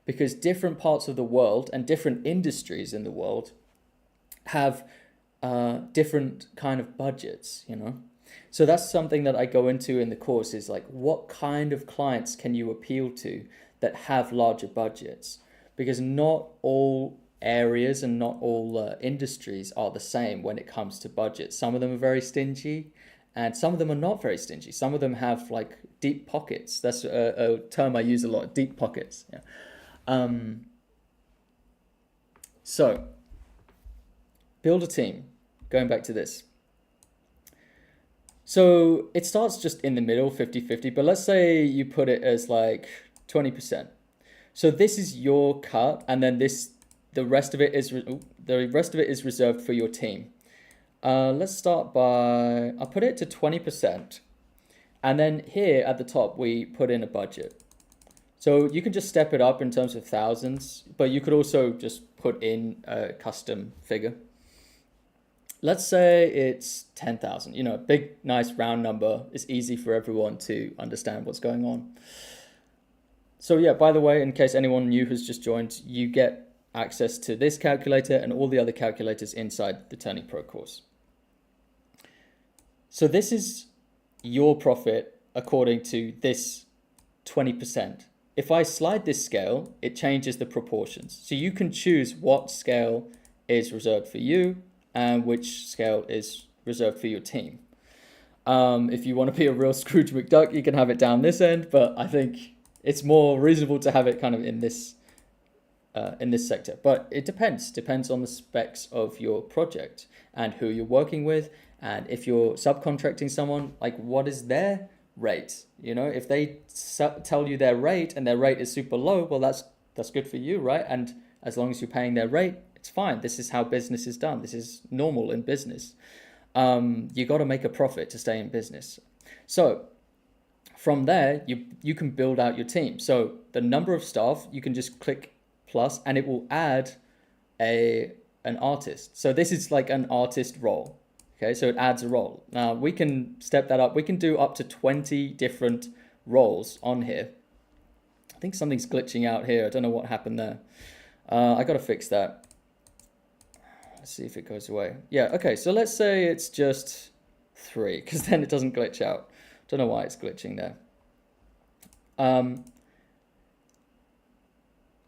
Because different parts of the world and different industries in the world have different kind of budgets, So that's something that I go into in the course is like, what kind of clients can you appeal to that have larger budgets? Because not all areas and not all industries are the same when it comes to budget. Some of them are very stingy and some of them are not very stingy. Some of them have like deep pockets. That's a term I use a lot, deep pockets. Yeah. So build a team, going back to this. So it starts just in the middle, 50-50, but let's say you put it as like 20%. So this is your cut, and then the rest of it is reserved for your team. Let's start by, I'll put it to 20. And then here at the top, we put in a budget. So you can just step it up in terms of thousands, but you could also just put in a custom figure. Let's say it's 10,000, a big, nice round number. It's easy for everyone to understand what's going on. So yeah, by the way, in case anyone new has just joined, you get access to this calculator and all the other calculators inside the Turning Pro course. So this is your profit according to this 20%. If I slide this scale, it changes the proportions. So you can choose what scale is reserved for you and which scale is reserved for your team. If you want to be a real Scrooge McDuck, you can have it down this end, but I think it's more reasonable to have it kind of in this sector. But it depends on the specs of your project and who you're working with. And if you're subcontracting someone, like what is their rate? If they tell you their rate and their rate is super low, well, that's good for you, right? And as long as you're paying their rate, it's fine. This is how business is done. This is normal in business. You got to make a profit to stay in business. So from there, you can build out your team. So the number of staff, you can just click plus and it will add an artist. So this is like an artist role. Okay, so it adds a role. Now we can step that up. We can do up to 20 different roles on here. I think something's glitching out here. I don't know what happened there. I got to fix that. Let's see if it goes away. Yeah, okay, so let's say it's just 3, because then it doesn't glitch out. Don't know why it's glitching there.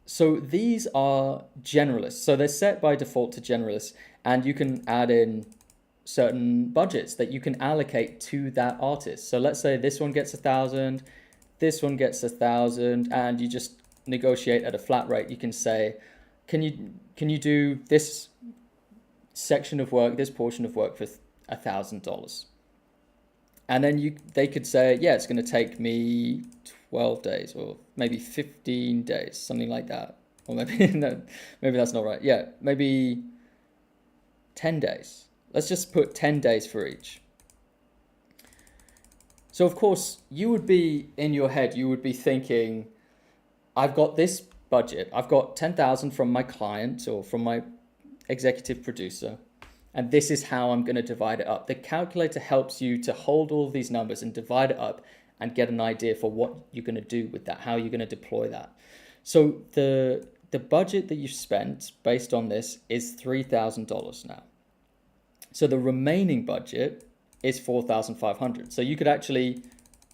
So these are generalists. So they're set by default to generalists, and you can add in certain budgets that you can allocate to that artist. So let's say this one gets 1,000, this one gets 1,000, and you just negotiate at a flat rate. You can say, can you do this section of work, this portion of work for $1,000? And then they could say, yeah, it's going to take me 12 days or maybe 15 days, something like that. Or maybe, no, maybe that's not right. Yeah, maybe 10 days. Let's just put 10 days for each. So of course, you would be in your head, you would be thinking, I've got this budget. I've got 10,000 from my client or from my executive producer, and this is how I'm going to divide it up. The calculator helps you to hold all of these numbers and divide it up and get an idea for what you're going to do with that, how you're going to deploy that. So the budget that you've spent based on this is $3,000 now. So the remaining budget is 4,500. So you could actually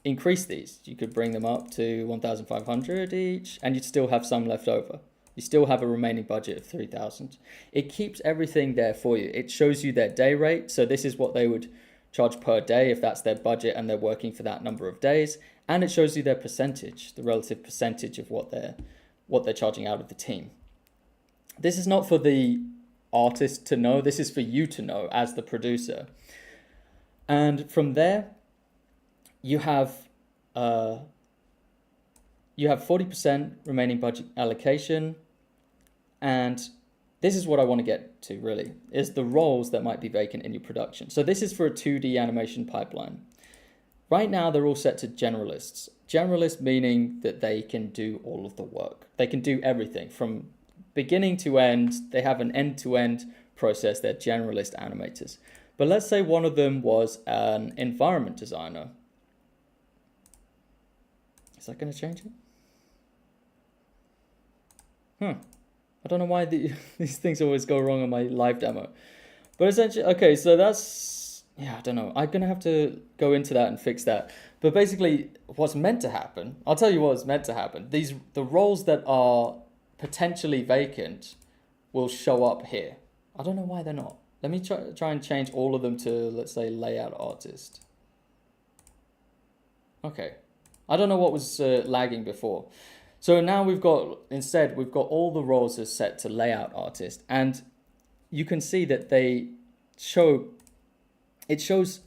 increase these. You could bring them up to 1,500 each, and you'd still have some left over. You still have a remaining budget of 3,000. It keeps everything there for you. It shows you their day rate. So this is what they would charge per day if that's their budget and they're working for that number of days. And it shows you their percentage, the relative percentage of what they're charging out of the team. This is not for the artist to know. This is for you to know as the producer. And from there, you have 40% remaining budget allocation. And this is what I want to get to really, is the roles that might be vacant in your production. So this is for a 2D animation pipeline. Right now, they're all set to generalists. Generalist meaning that they can do all of the work. They can do everything from beginning to end. They have an end-to-end process. They're generalist animators. But let's say one of them was an environment designer. Is that going to change it? I don't know why these things always go wrong on my live demo. But essentially, okay, so that's, I don't know. I'm going to have to go into that and fix that. But basically, what's meant to happen, I'll tell you what's meant to happen. The roles that are potentially vacant will show up here. I don't know why they're not. Let me try and change all of them to, let's say, layout artist. Okay. I don't know what was lagging before. So now we've got all the roles are set to layout artist, and you can see that it shows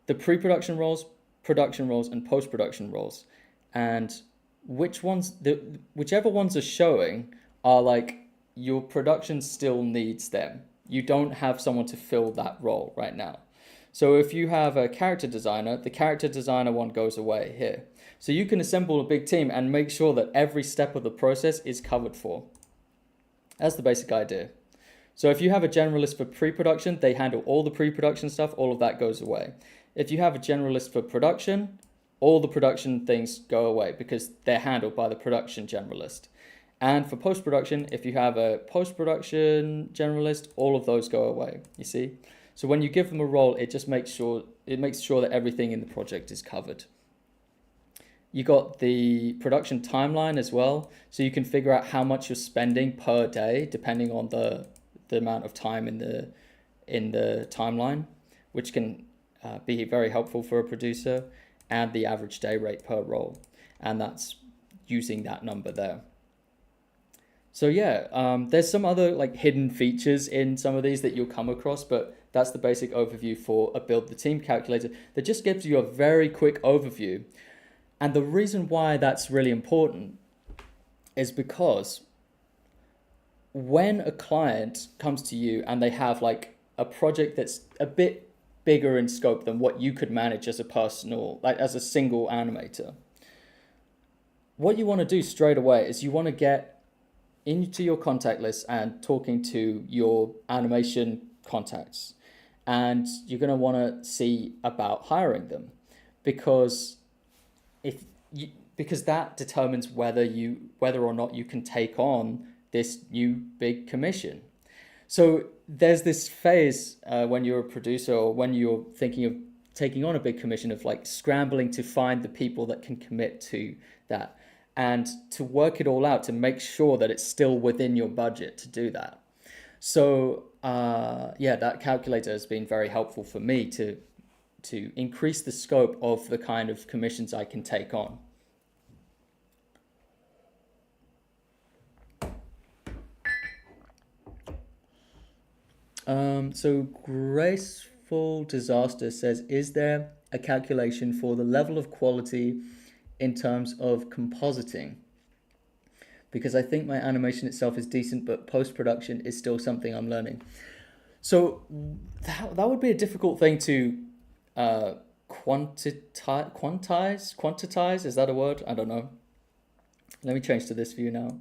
the pre-production roles, production roles, and post-production roles, and whichever ones are showing are like your production still needs them. You don't have someone to fill that role right now. So if you have a character designer, the character designer one goes away here. So you can assemble a big team and make sure that every step of the process is covered for. That's the basic idea. So if you have a generalist for pre-production, they handle all the pre-production stuff, all of that goes away. If you have a generalist for production, all the production things go away because they're handled by the production generalist. And for post-production, if you have a post-production generalist, all of those go away, you see? So when you give them a role, it just makes sure that everything in the project is covered. You got the production timeline as well, so you can figure out how much you're spending per day depending on the amount of time in the timeline, which can be very helpful for a producer, and the average day rate per role, and that's using that number there. So yeah, there's some other like hidden features in some of these that you'll come across, but that's the basic overview for a Build the Team calculator that just gives you a very quick overview. And the reason why that's really important is because when a client comes to you and they have like a project that's a bit bigger in scope than what you could manage as a single animator, what you want to do straight away is you want to get into your contact list and talking to your animation contacts, and you're going to want to see about hiring them, because that determines whether or not you can take on this new big commission. So there's this phase when you're a producer or when you're thinking of taking on a big commission of like scrambling to find the people that can commit to that and to work it all out to make sure that it's still within your budget to do that. So that calculator has been very helpful for me to increase the scope of the kind of commissions I can take on. So Graceful Disaster says, is there a calculation for the level of quality in terms of compositing? Because I think my animation itself is decent, but post-production is still something I'm learning. So that would be a difficult thing to quantize, is that a word? I don't know. Let me change to this view now.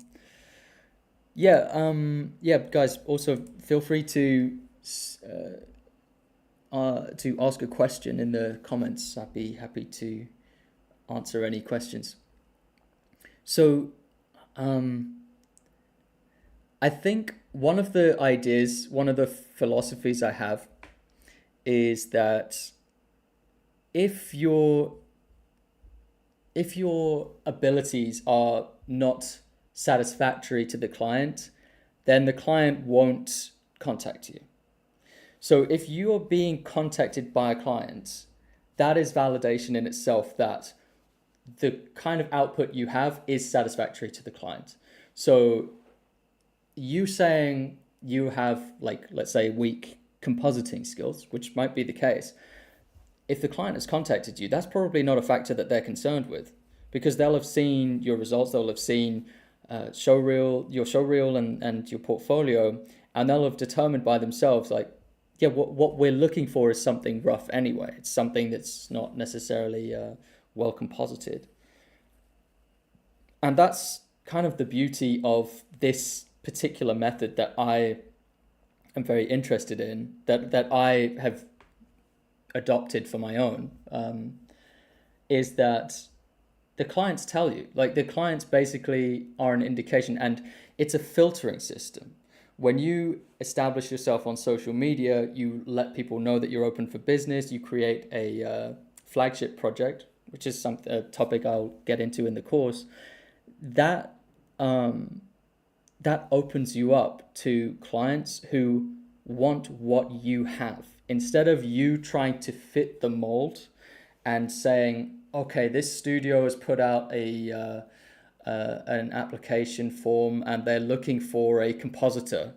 Yeah, yeah, guys, also feel free to ask a question in the comments. I'd be happy to answer any questions. So, I think one of the ideas, one of the philosophies I have is that if your abilities are not satisfactory to the client, then the client won't contact you. So if you are being contacted by a client, that is validation in itself that the kind of output you have is satisfactory to the client. So you saying you have, like, let's say, weak compositing skills, which might be the case, if the client has contacted you, that's probably not a factor that they're concerned with, because they'll have seen your results, they'll have seen your showreel and your portfolio, and they'll have determined by themselves, like, yeah, what we're looking for is something rough anyway. It's something that's not necessarily well composited. And that's kind of the beauty of this particular method that I am very interested in, that I have adopted for my own, is that the clients tell you, like, the clients basically are an indication, and it's a filtering system. When you establish yourself on social media, you let people know that you're open for business, you create a flagship project, which is a topic I'll get into in the course, that opens you up to clients who want what you have. Instead of you trying to fit the mold and saying, okay, this studio has put out an application form and they're looking for a compositor,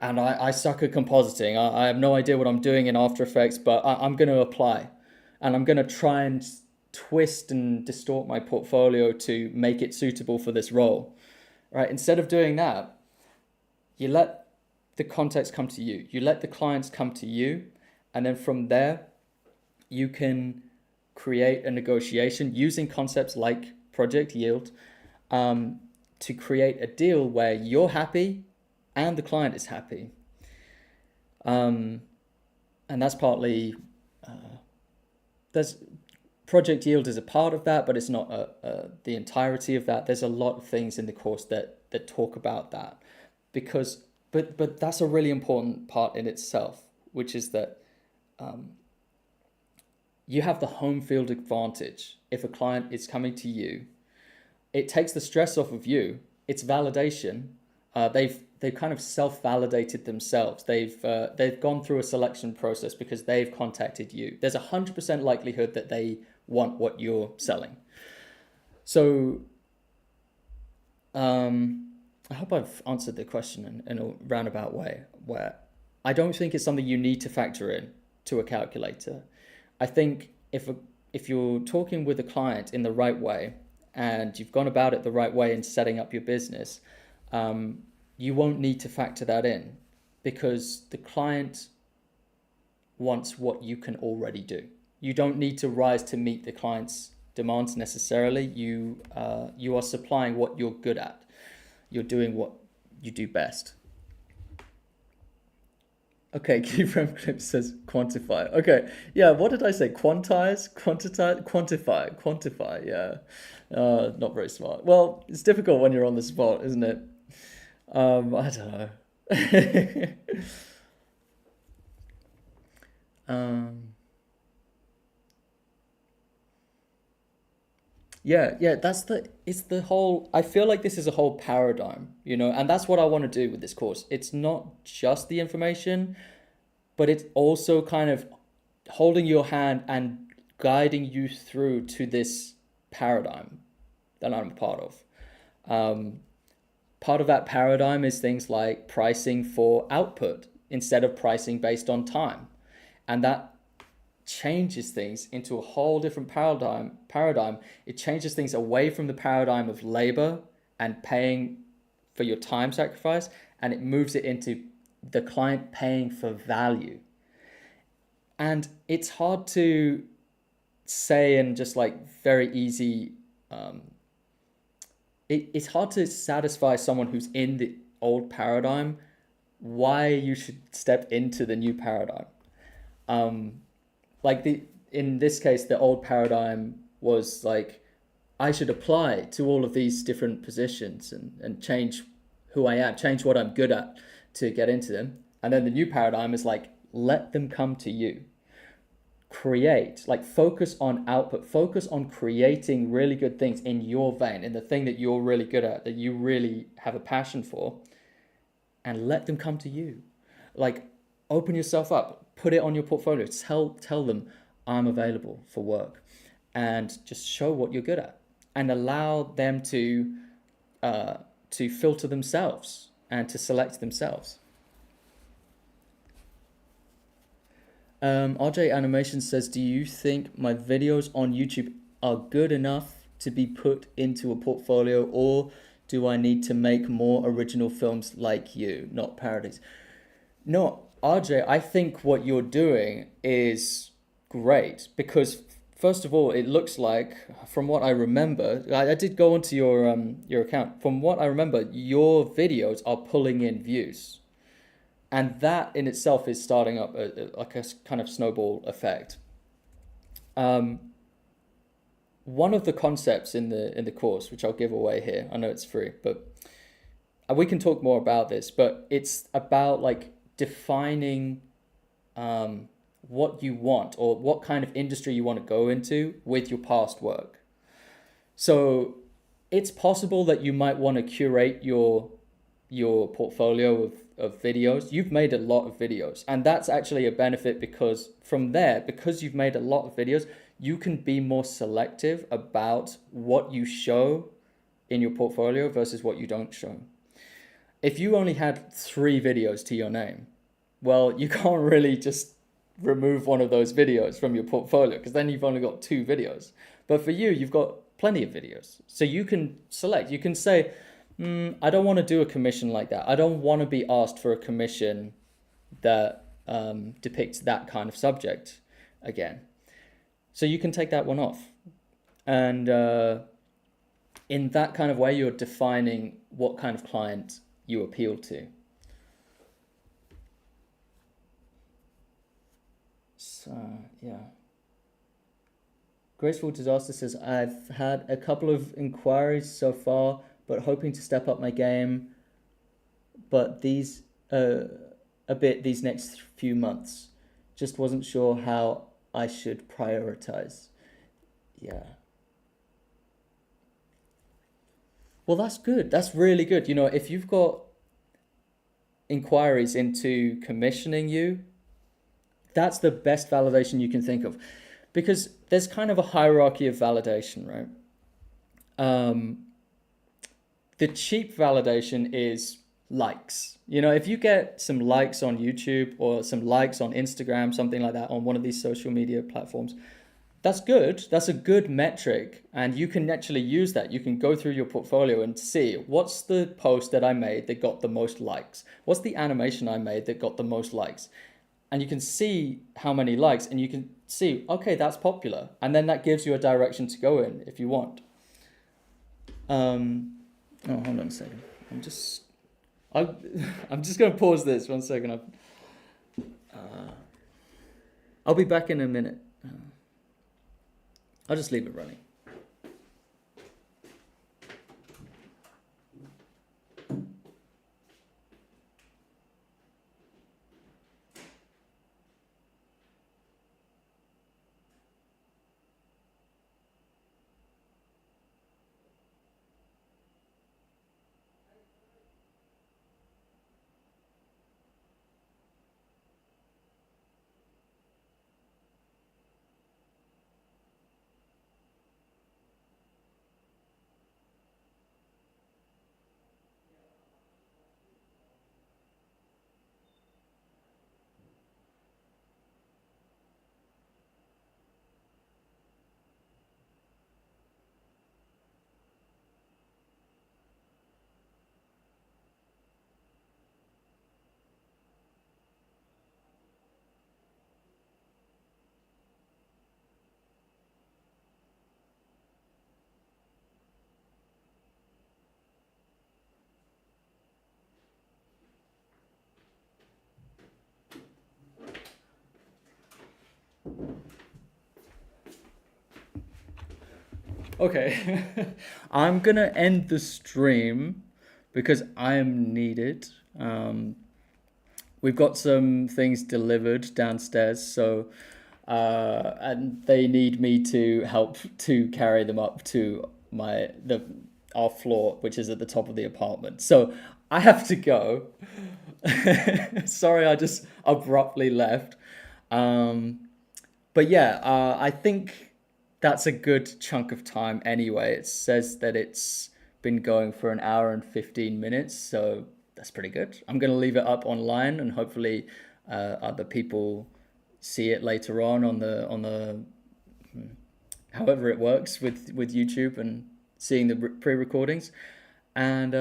and I suck at compositing. I have no idea what I'm doing in After Effects, but I'm going to apply, and I'm going to try and twist and distort my portfolio to make it suitable for this role, right? Instead of doing that, you let the contacts come to you. You let the clients come to you, and then from there, you can create a negotiation using concepts like Project Yield, to create a deal where you're happy and the client is happy. And that's partly, there's Project Yield is a part of that, but it's not the entirety of that. There's a lot of things in the course that talk about that, because but that's a really important part in itself, which is that you have the home field advantage. If a client is coming to you, it takes the stress off of you. It's validation. They've kind of self-validated themselves. They've gone through a selection process because they've contacted you. There's 100% likelihood that they want what you're selling. So I hope I've answered the question in a roundabout way, where I don't think it's something you need to factor in to a calculator. I think if you're talking with a client in the right way and you've gone about it the right way in setting up your business, you won't need to factor that in, because the client wants what you can already do. You don't need to rise to meet the client's demands necessarily. You are supplying what you're good at. You're doing what you do best. Okay, Keyframe Clip says quantify. Okay, yeah, what did I say? Quantize, quantify, yeah. Not very smart. Well, it's difficult when you're on the spot, isn't it? I don't know. Yeah, it's the whole, I feel like this is a whole paradigm, and that's what I want to do with this course. It's not just the information, but it's also kind of holding your hand and guiding you through to this paradigm that I'm a part of. Part of that paradigm is things like pricing for output instead of pricing based on time. And that changes things into a whole different paradigm. It changes things away from the paradigm of labor and paying for your time sacrifice, and it moves it into the client paying for value. And it's hard to say in just like very easy, um, it's hard to satisfy someone who's in the old paradigm why you should step into the new paradigm. Um, like the in this case, the old paradigm was like I should apply to all of these different positions and change who I am, change what I'm good at to get into them. And then the new paradigm is like let them come to you. Create, like focus on output, focus on creating really good things in your vein, in the thing that you're really good at, that you really have a passion for, and let them come to you. Like open yourself up, put it on your portfolio, tell them I'm available for work, and just show what you're good at, and allow them to filter themselves and to select themselves. RJ Animation says, do you think my videos on YouTube are good enough to be put into a portfolio, or do I need to make more original films like you, not parodies? No, RJ, I think what you're doing is great because first of all, it looks like, from what I remember, I did go onto your account. From what I remember, your videos are pulling in views, and that in itself is starting up like a kind of snowball effect. One of the concepts in the course, which I'll give away here, I know it's free, but we can talk more about this. But it's about like defining what you want or what kind of industry you want to go into with your past work. So it's possible that you might want to curate your portfolio of videos. You've made a lot of videos, and that's actually a benefit because from there, because you've made a lot of videos, you can be more selective about what you show in your portfolio versus what you don't show. If you only had 3 videos to your name, well, you can't really just remove one of those videos from your portfolio because then you've only got 2 videos. But for you, you've got plenty of videos. So you can select, you can say, I don't want to do a commission like that. I don't want to be asked for a commission that depicts that kind of subject again. So you can take that one off. And in that kind of way, you're defining what kind of client you appeal to. So, yeah. Graceful Disaster says, I've had a couple of inquiries so far, but hoping to step up my game, but these a bit these next few months. Just wasn't sure how I should prioritize. Yeah. Well, that's good. That's really good. You know, if you've got inquiries into commissioning you, that's the best validation you can think of. Because there's kind of a hierarchy of validation, right? The cheap validation is likes. You know, if you get some likes on YouTube or some likes on Instagram, something like that, on one of these social media platforms, that's good. That's a good metric. And you can actually use that. You can go through your portfolio and see what's the post that I made that got the most likes? What's the animation I made that got the most likes? And you can see how many likes, and you can see, okay, that's popular. And then that gives you a direction to go in if you want. Oh, hold on a second. I'm just going to pause this 1 second. I'll be back in a minute. I'll just leave it running. Okay. I'm gonna end the stream because I am needed. We've got some things delivered downstairs, so and they need me to help to carry them up to our floor, which is at the top of the apartment. So I have to go. Sorry, I just abruptly left. Um, but yeah, I think that's a good chunk of time anyway. It says that it's been going for an hour and 15 minutes, so that's pretty good. I'm going to leave it up online and hopefully other people see it later on the however it works with YouTube and seeing the pre-recordings. And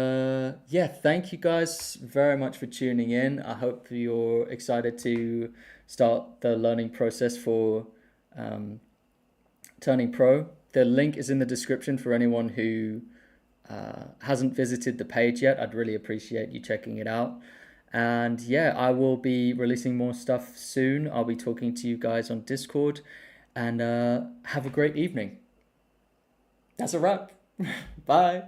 yeah, thank you guys very much for tuning in. I hope you're excited to start the learning process for um, Turning Pro. The link is in the description for anyone who hasn't visited the page yet. I'd really appreciate you checking it out. And yeah, I will be releasing more stuff soon. I'll be talking to you guys on Discord. And have a great evening. That's a wrap. Bye.